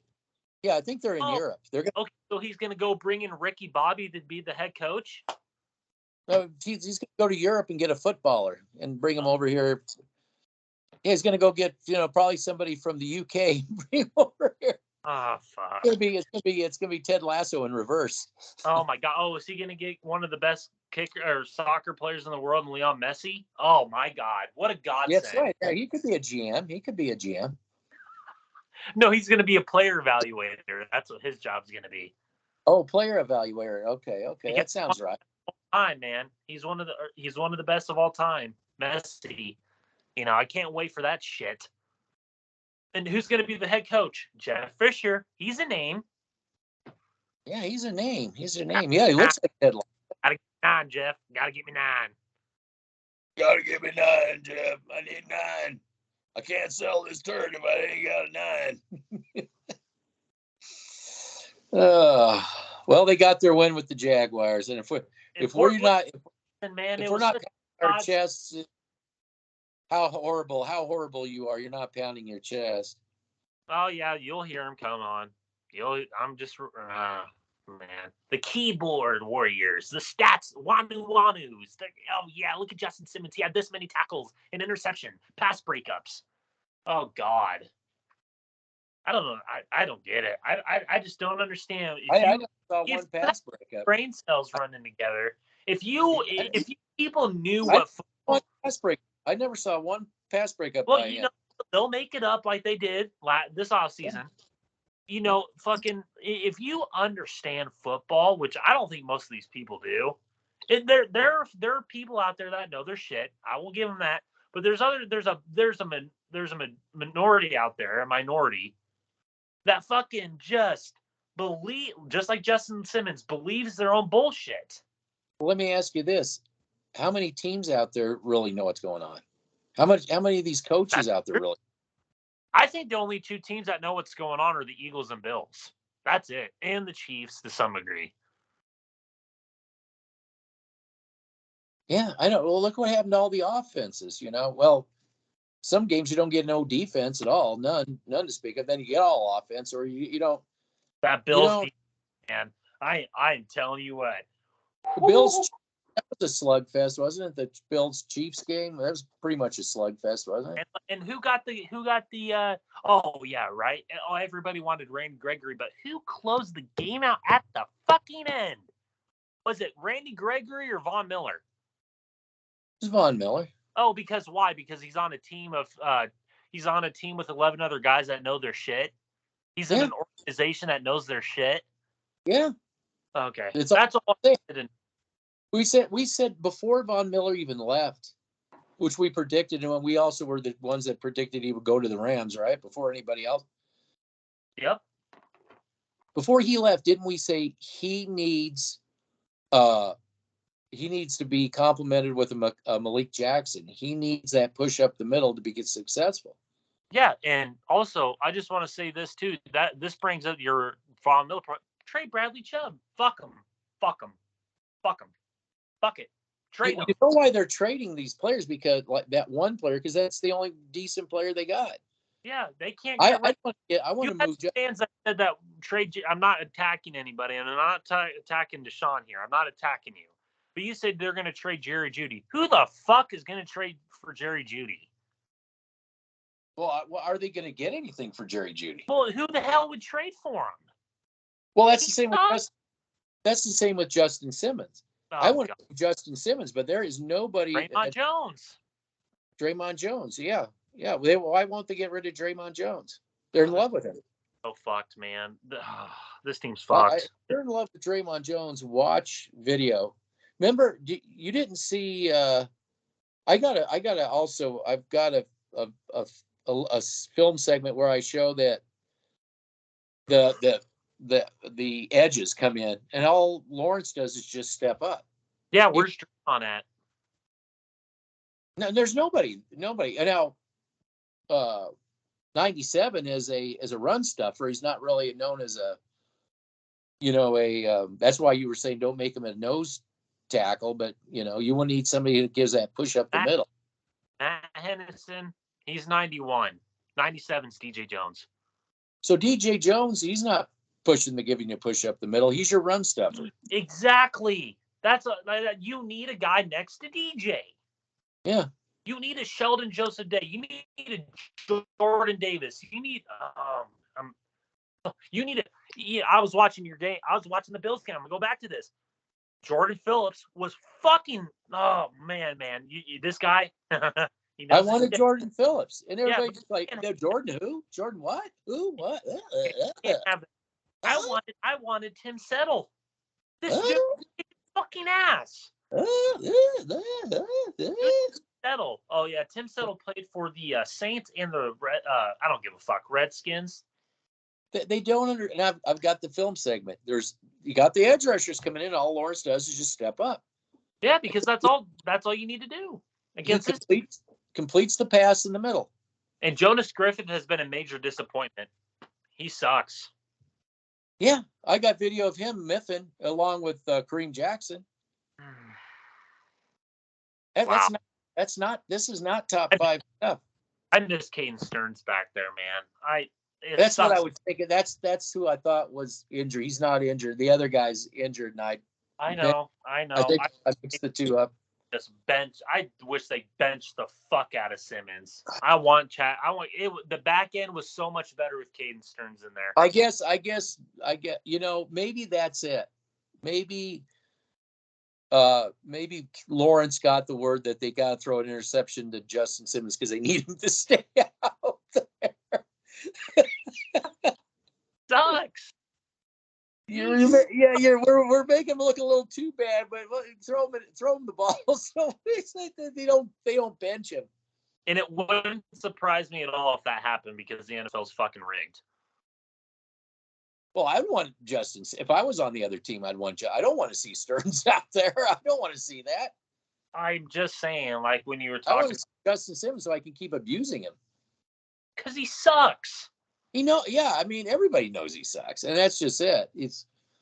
Yeah, I think they're in Oh, Europe. They're gonna. okay, so he's gonna go bring in Ricky Bobby to be the head coach. No, he's going to go to Europe and get a footballer and bring him over here. Yeah, he's going to go get probably somebody from the UK. Bring him over here. Oh fuck. It's gonna be Ted Lasso in reverse. Oh my God. Oh, is he gonna get one of the best kicker or soccer players in the world, Leon Messi? Oh my God. What a godsend. That's right. Yeah, he could be a GM. No, he's gonna be a player evaluator. That's what his job's gonna be. Oh, player evaluator. Okay. That sounds right. Time, man. He's one of the best of all time. Messi. I can't wait for that shit. And who's going to be the head coach? Jeff Fisher. He's a name. Yeah, he's a name. Yeah, he looks like Ted Lasso. Gotta get 9, Jeff. Gotta get me 9. Gotta give me 9, Jeff. I need 9. I can't sell this turd if I ain't got a 9. Well, they got their win with the Jaguars, and if we're not our chests, how horrible you are. You're not pounding your chest. Oh yeah, you'll hear him come on. I'm just man. The keyboard warriors, the stats, Wanus. Oh yeah, look at Justin Simmons. He had this many tackles, an interception, pass breakups. Oh God. I don't know. I don't get it. I just don't understand. I saw one pass breakup. Brain cells running together. If you people knew what one pass break, I never saw one pass breakup. Well, they'll make it up like they did this offseason. Yeah. Fucking if you understand football, which I don't think most of these people do, there are people out there that know their shit. I will give them that. But there's a minority out there, a minority that fucking just believe, just like Justin Simmons believes their own bullshit. Well, let me ask you this: how many teams out there really know what's going on? How many of these coaches out there really? I think the only 2 teams that know what's going on are the Eagles and Bills. That's it, and the Chiefs to some degree. Yeah, I know. Well, look what happened to all the offenses. Well, some games you don't get no defense at all, none to speak of. Then you get all offense, or you don't. That Bills, man. I'm telling you what. The Bills, that was a slugfest, wasn't it? The Bills Chiefs game, that was pretty much a slugfest, wasn't it? And who got the? Oh yeah, right. Oh, everybody wanted Randy Gregory, but who closed the game out at the fucking end? Was it Randy Gregory or Von Miller? It was Von Miller. Oh, because why? Because he's on a team with 11 other guys that know their shit. He's in an organization that knows their shit. Yeah. Okay. That's all I did. We said before Von Miller even left, which we predicted, and we also were the ones that predicted he would go to the Rams, right? Before anybody else. Yep. Before he left, didn't we say he needs to be complemented with a Malik Jackson? He needs that push up the middle to be successful. Yeah, and also I just want to say this too. That this brings up your Von Miller. Trade Bradley Chubb. Fuck him. Fuck it. Trade him. You know why they're trading these players? Because like that one player, because that's the only decent player they got. Yeah, they can't I get rid. I want You to had move. fans that said that I'm not attacking anybody, and I'm not attacking Deshaun here. I'm not attacking you. But you said they're going to trade Jerry Jeudy. Who the fuck is going to trade for Jerry Jeudy? Well, are they going to get anything for Jerry Jeudy? Well, who the hell would trade for him? Well, that's the same with that's the same with Justin Simmons. I Oh, want God. Justin Simmons, but there is nobody. Draymond Jones. Draymond Jones, yeah. Why won't they get rid of Draymond Jones? They're in love with him. So fucked, man. This team's fucked. If you're in love with Draymond Jones, watch video. Remember, you didn't see. I've got a film segment where I show that the edges come in, and all Lawrence does is just step up. Yeah, where's Draymond at? No, there's nobody. And now, 97 is a run stuffer. He's not really known as a, that's why you were saying don't make him a nose tackle, but you want to need somebody that gives that push up the middle. Matt Henderson, he's 91. 97's DJ Jones. So DJ Jones, he's not giving you a push up the middle. He's your run stuffer. Exactly. You need a guy next to DJ. Yeah. You need a Sheldon Joseph Day. You need a Jordan Davis. You need I was watching your game. I was watching the Bills game. I'm gonna go back to this. Jordan Phillips was fucking. Oh man. This guy. I wanted Jordan Phillips, and everybody just like, no, Jordan who? Jordan what? Who? What? I wanted Tim Settle. This dude is fucking ass. Settle. Oh yeah, Tim Settle played for the Saints and the I don't give a fuck, Redskins. They don't and I've got the film segment. You got the edge rushers coming in. All Lawrence does is just step up. Yeah, because that's all you need to do against completes the pass in the middle. And Jonas Griffith has been a major disappointment. He sucks. Yeah, I got video of him miffing along with Kareem Jackson. Wow. This is not top 5 stuff. I miss Caden Stearns back there, man. That's what I would think. That's who I thought was injured. He's not injured. The other guy's injured, and I know. I think I mixed the two up. I wish they benched the fuck out of Simmons. The back end was so much better with Caden Stearns in there. I guess maybe that's it. Maybe Lawrence got the word that they got to throw an interception to Justin Simmons because they need him to stay out there. Sucks. We're making him look a little too bad, but throw him the ball so they don't bench him. And it wouldn't surprise me at all if that happened because the NFL's fucking rigged. Well, I'd want Justin. If I was on the other team, I don't want to see Stearns out there. I don't want to see that. I'm just saying, like when you were I talking want to see Justin Simmons so I can keep abusing him. Because he sucks. Yeah, I mean, everybody knows he sucks, and that's just it.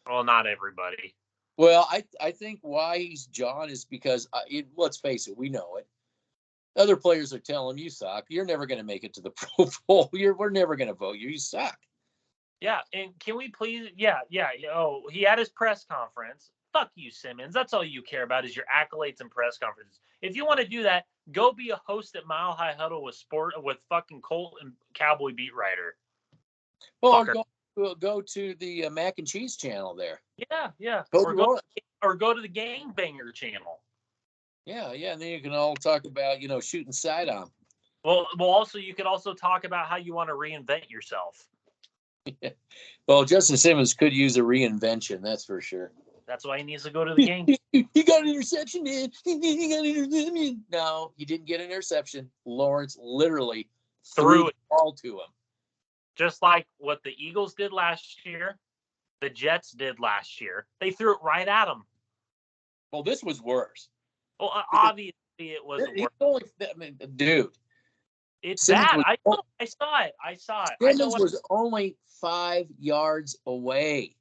Well, not everybody. Well, I think why he's John is because, let's face it, we know it. Other players are telling him, you suck. You're never going to make it to the Pro Bowl. We're never going to vote you. You suck. Yeah, and can we please? Yeah. Oh, he had his press conference. Fuck you, Simmons. That's all you care about is your accolades and press conferences. If you want to do that, go be a host at Mile High Huddle with fucking Colt and Cowboy beat writer. Well, go to the Mac and Cheese channel there. Yeah. Or go to the Gangbanger channel. Yeah, and then you can all talk about, shooting side on. Well, also you could also talk about how you want to reinvent yourself. Yeah. Well, Justin Simmons could use a reinvention, that's for sure. That's why he needs to go to the game. He got an interception, man. He got an interception. No, he didn't get an interception. Lawrence literally threw the ball to him. Just like what the Eagles did last year, the Jets did last year. They threw it right at him. Well, this was worse. Well, obviously it was worse. Dude. It's bad. I saw it. Simmons was only 5 yards away.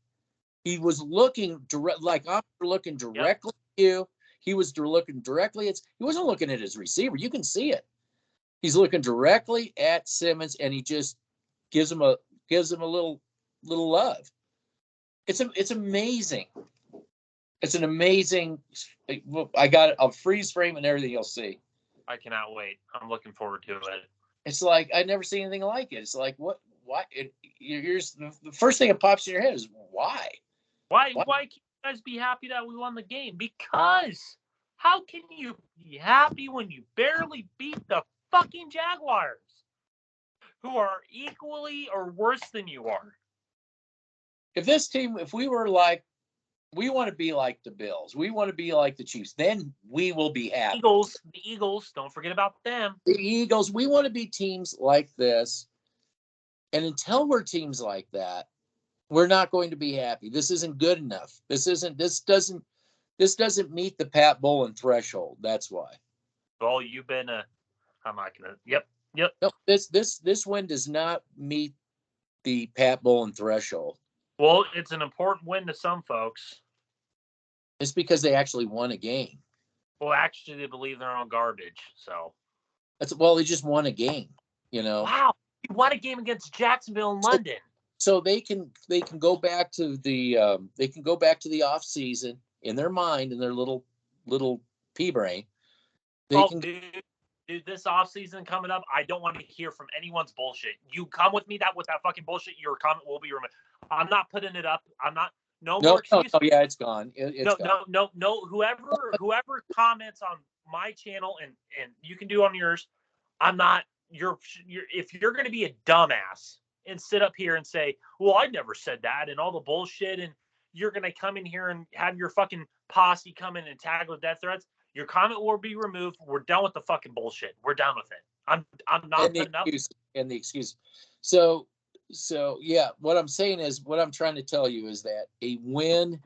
He was looking I'm looking directly at you. He was looking directly he wasn't looking at his receiver. You can see it. He's looking directly at Simmons, and he just gives him a little love. It's amazing. It's an amazing. I got a freeze frame and everything you'll see. I cannot wait. I'm looking forward to it. It's like I've never seen anything like it. It's like what? Why? Here's the first thing that pops in your head is why? Why can't you guys be happy that we won the game? Because how can you be happy when you barely beat the fucking Jaguars, who are equally or worse than you are? If we were like, we want to be like the Bills, we want to be like the Chiefs, then we will be happy. The Eagles, don't forget about them. The Eagles, we want to be teams like this. And until we're teams like that, we're not going to be happy. This isn't good enough. This doesn't meet the Pat Bowlen threshold. That's why. Well, you've been I'm not gonna. Yep. No, this win does not meet the Pat Bowlen threshold. Well, it's an important win to some folks. It's because they actually won a game. Well, actually, they believe they're on garbage. So they just won a game. Wow, you won a game against Jacksonville in London. So they can go back to the off season in their mind, in their little pea brain. Dude, this offseason coming up, I don't want to hear from anyone's bullshit. You come with me with that fucking bullshit, your comment will be removed. I'm not putting it up. I'm not. No more excuses. No, yeah, it's gone. It's gone. No. Whoever comments on my channel and you can do on yours, I'm not. If you're going to be a dumbass and sit up here and say, well, I never said that and all the bullshit, and you're going to come in here and have your fucking posse come in and tag with death threats, your comment will be removed. We're done with the fucking bullshit. We're done with it. I'm not putting up. And the excuse. So yeah, what I'm saying is, what I'm trying to tell you is that a win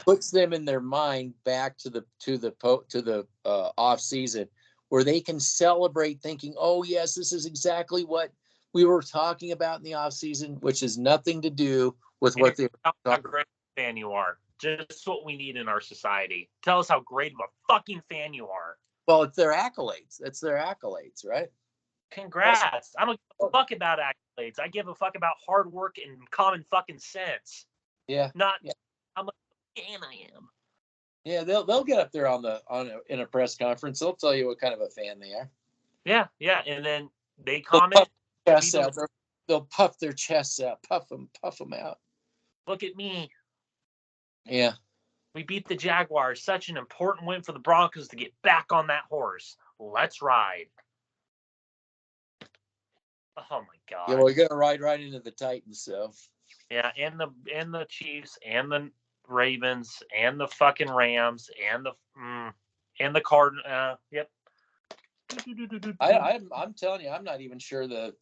puts them in their mind back to the off season, where they can celebrate thinking, oh yes, this is exactly what we were talking about in the off season, which has nothing to do with what they. How great a fan you are. Just what we need in our society. Tell us how great of a fucking fan you are. Well, it's their accolades. That's their accolades, right? Congrats. I don't give a fuck about accolades. I give a fuck about hard work and common fucking sense. Yeah. How much fan I am. Yeah, they'll get up there in a press conference. They'll tell you what kind of a fan they are. Yeah, and then they comment. They'll puff their chests out, puff them out. Look at me. Yeah. We beat the Jaguars. Such an important win for the Broncos to get back on that horse. Let's ride. Oh my God. Yeah, we're gonna ride right into the Titans, so. Yeah, and the Chiefs and the Ravens and the fucking Rams and the Cardinals. Yep. I'm telling you, I'm not even sure the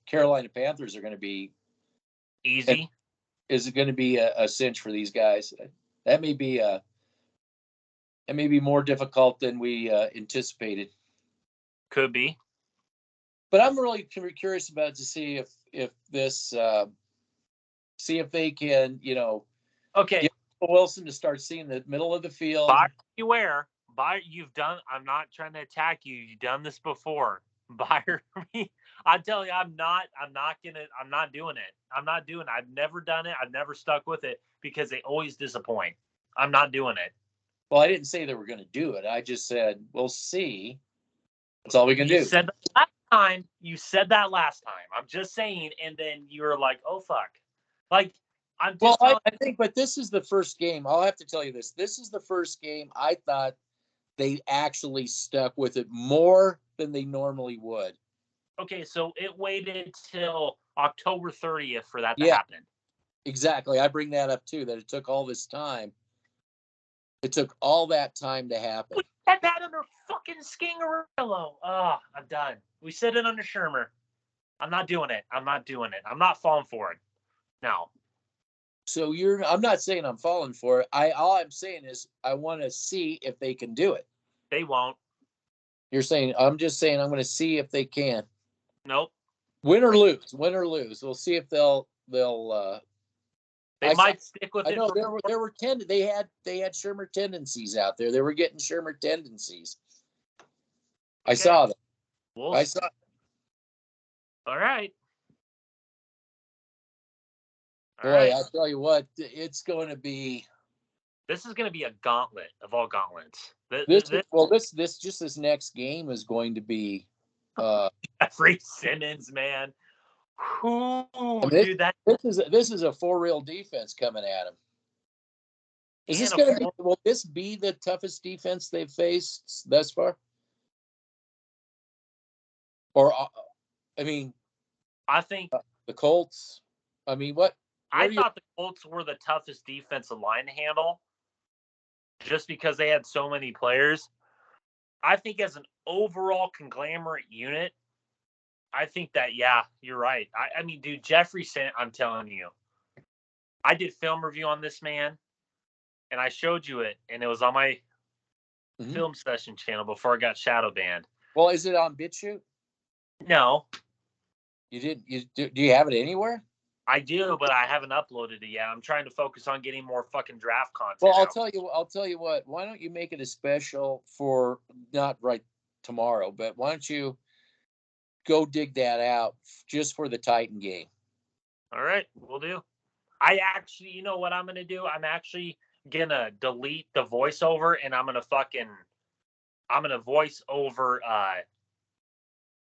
Carolina Panthers are going to be easy. Is it going to be a cinch for these guys? That may be more difficult than we anticipated. Could be. But I'm really curious about to see if they can, get Wilson to start seeing the middle of the field. Beware. You've done. I'm not trying to attack you. You've done this before. Buyer me. I tell you, I'm not doing it. I've never done it. I've never stuck with it because they always disappoint. I'm not doing it. Well, I didn't say they were going to do it. I just said, we'll see. That's all we can do. You said that last time. I'm just saying. And then you were like, oh, fuck. Like, I'm just. Well, I think, but this is the first game. I'll have to tell you this. This is the first game I thought they actually stuck with it more than they normally would. Okay, so it waited till October 30th for that to happen. Exactly. I bring that up too, that it took all this time. It took all that time to happen. We said that under fucking Skingerillo. Oh, I'm done. We said it under Shermer. I'm not doing it. I'm not falling for it. No. So I'm not saying I'm falling for it. All I'm saying is I want to see if they can do it. They won't. I'm just saying I'm going to see if they can. Nope. Win or lose. We'll see if they'll. They might stick with it. I know there were they had Shermer tendencies out there. They were getting Shermer tendencies. I saw that. We'll I see. saw. All right. All Boy, right. I tell you what, it's going to be. This is going to be a gauntlet of all gauntlets. This next game is going to be. Jeffrey Simmons, man. Who, This, dude? That this is a for-real defense coming at him. Is this and going to be? Will this be the toughest defense they've faced thus far? Or, I mean, I think the Colts. I mean, what I are you? thought the Colts were the toughest defensive line to handle, just because they had so many players. I think as an overall conglomerate unit, I think that, yeah, you're right. I mean, dude, Jeffrey, I'm telling you, I did film review on this man, and I showed you it, and it was on my film session channel before I got shadow banned. Well, is it on BitChute? No. You did. Do you have it anywhere? I do, but I haven't uploaded it yet. I'm trying to focus on getting more fucking draft content. Well, I'll out. tell you what. Why don't you make it a special for not right tomorrow, but why don't you go dig that out just for the Titan game? All right, we'll do. I actually, you know what I'm gonna do? I'm actually gonna delete the voiceover, and I'm gonna voice over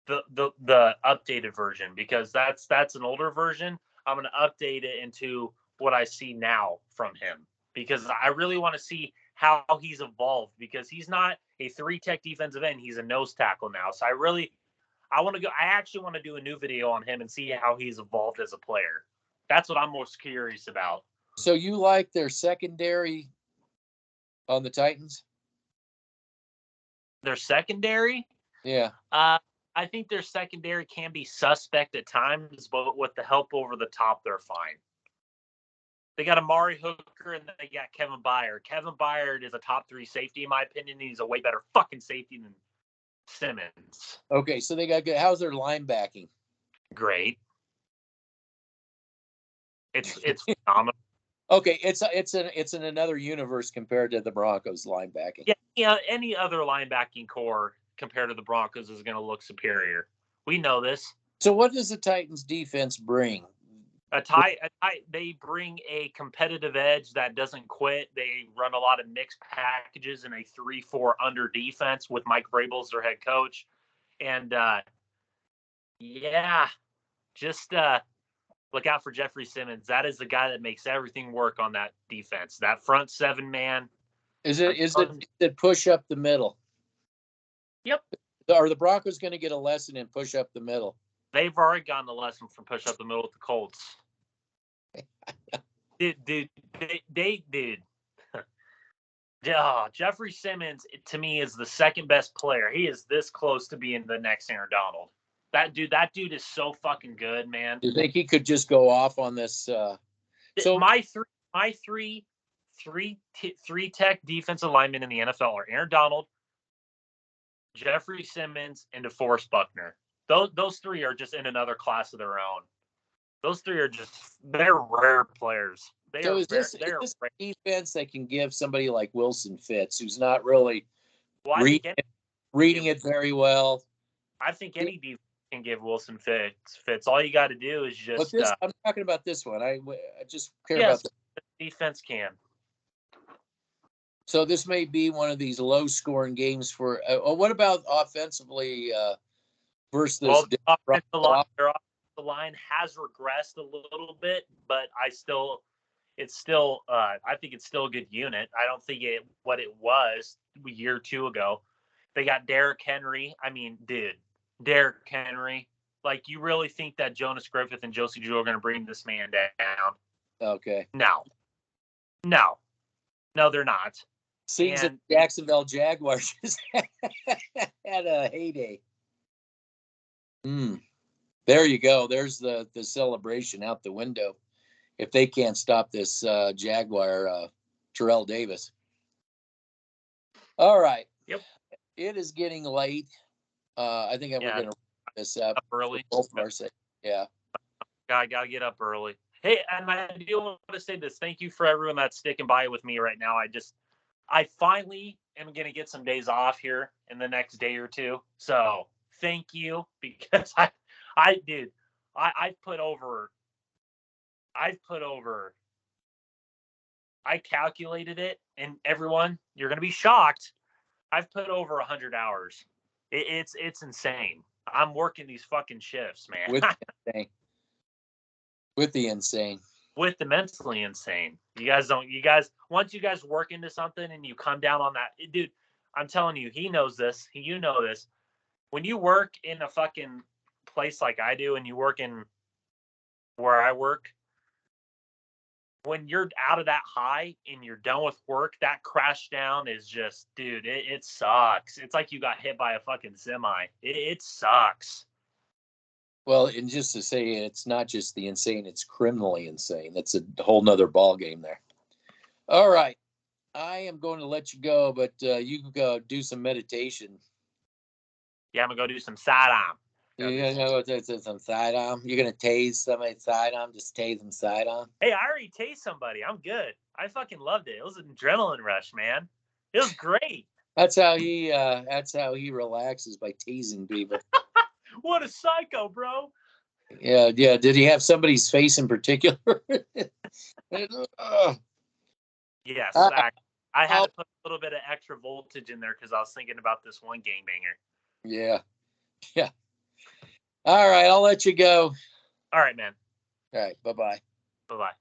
the updated version, because that's an older version. I'm gonna update it into what I see now from him, because I really want to see how he's evolved, because he's not a 3-tech defensive end. He's a nose tackle now. So I actually want to do a new video on him and see how he's evolved as a player. That's what I'm most curious about. So you like their secondary on the Titans? Their secondary? Yeah. I think their secondary can be suspect at times, but with the help over the top, they're fine. They got Amari Hooker and they got Kevin Byard. Kevin Byard is a top 3 safety, in my opinion. He's a way better fucking safety than Simmons. Okay, so they got good. How's their linebacking? Great. It's phenomenal. Okay, it's in another universe compared to the Broncos linebacking. Yeah, any other linebacking core compared to the Broncos is going to look superior. We know this. So what does the Titans defense bring? They bring a competitive edge that doesn't quit. They run a lot of mixed packages in a 3-4 under defense with Mike Vrabel as their head coach. And just look out for Jeffrey Simmons. That is the guy that makes everything work on that defense. That front 7 man. Is it push up the middle? Yep. Are the Broncos going to get a lesson in push up the middle? They've already gotten the lesson from push up the middle with the Colts. Dude. Jeffrey Simmons, to me, is the second best player. He is this close to being the next Aaron Donald. That dude is so fucking good, man. You think he could just go off on this? So my three tech defensive linemen in the NFL are Aaron Donald, Jeffrey Simmons, and DeForest Buckner. Those 3 are just in another class of their own. Those 3 are they're rare players. Is this defense that can give somebody like Wilson fits, who's not really reading it very well? I think any defense can give Wilson fits. All you got to do is just. I'm talking about this one. I just care about the defense can. So this may be one of these low-scoring games for. What about offensively versus? Well, their offensive line has regressed a little bit, but I think it's still a good unit. I don't think what it was a year or 2 ago. They got Derrick Henry. I mean, dude, Derrick Henry. Like, you really think that Jonas Griffith and Josie Jewell are going to bring this man down? Okay. No, they're not. Seems that Jacksonville Jaguars just had a heyday. There you go. There's the celebration out the window. If they can't stop this Jaguar, Terrell Davis. All right. Yep. It is getting late. I think we're going to wrap this up early. Both of our sake. Yeah. I got to get up early. Hey, and I do want to say this. Thank you for everyone that's sticking by with me right now. I finally am going to get some days off here in the next day or two. So thank you, because I've put over, I calculated it, and everyone, you're going to be shocked. I've put over 100 hours. It's insane. I'm working these fucking shifts, man. With the insane. With the insane. With the mentally insane. Once you guys work into something and you come down on that, dude, I'm telling you, he knows this. You know this. When you work in a fucking place like I do, and you work in where I work, when you're out of that high and you're done with work, that crash down is just, dude, it sucks. It's like you got hit by a fucking semi. It sucks. Well, and just to say, it's not just the insane, it's criminally insane. That's a whole nother ball game there. All right. I am going to let you go, but you can go do some meditation. Yeah, I'm going to go do some sidearm. You're going to go do some sidearm? You're going to tase somebody's sidearm? Just tase them sidearm? Hey, I already tased somebody. I'm good. I fucking loved it. It was an adrenaline rush, man. It was great. That's how he relaxes, by teasing people. What a psycho, bro. Yeah. Did he have somebody's face in particular? Yes. I had to put a little bit of extra voltage in there because I was thinking about this one gangbanger. Yeah. All right, I'll let you go. All right, man. All right, bye-bye. Bye-bye.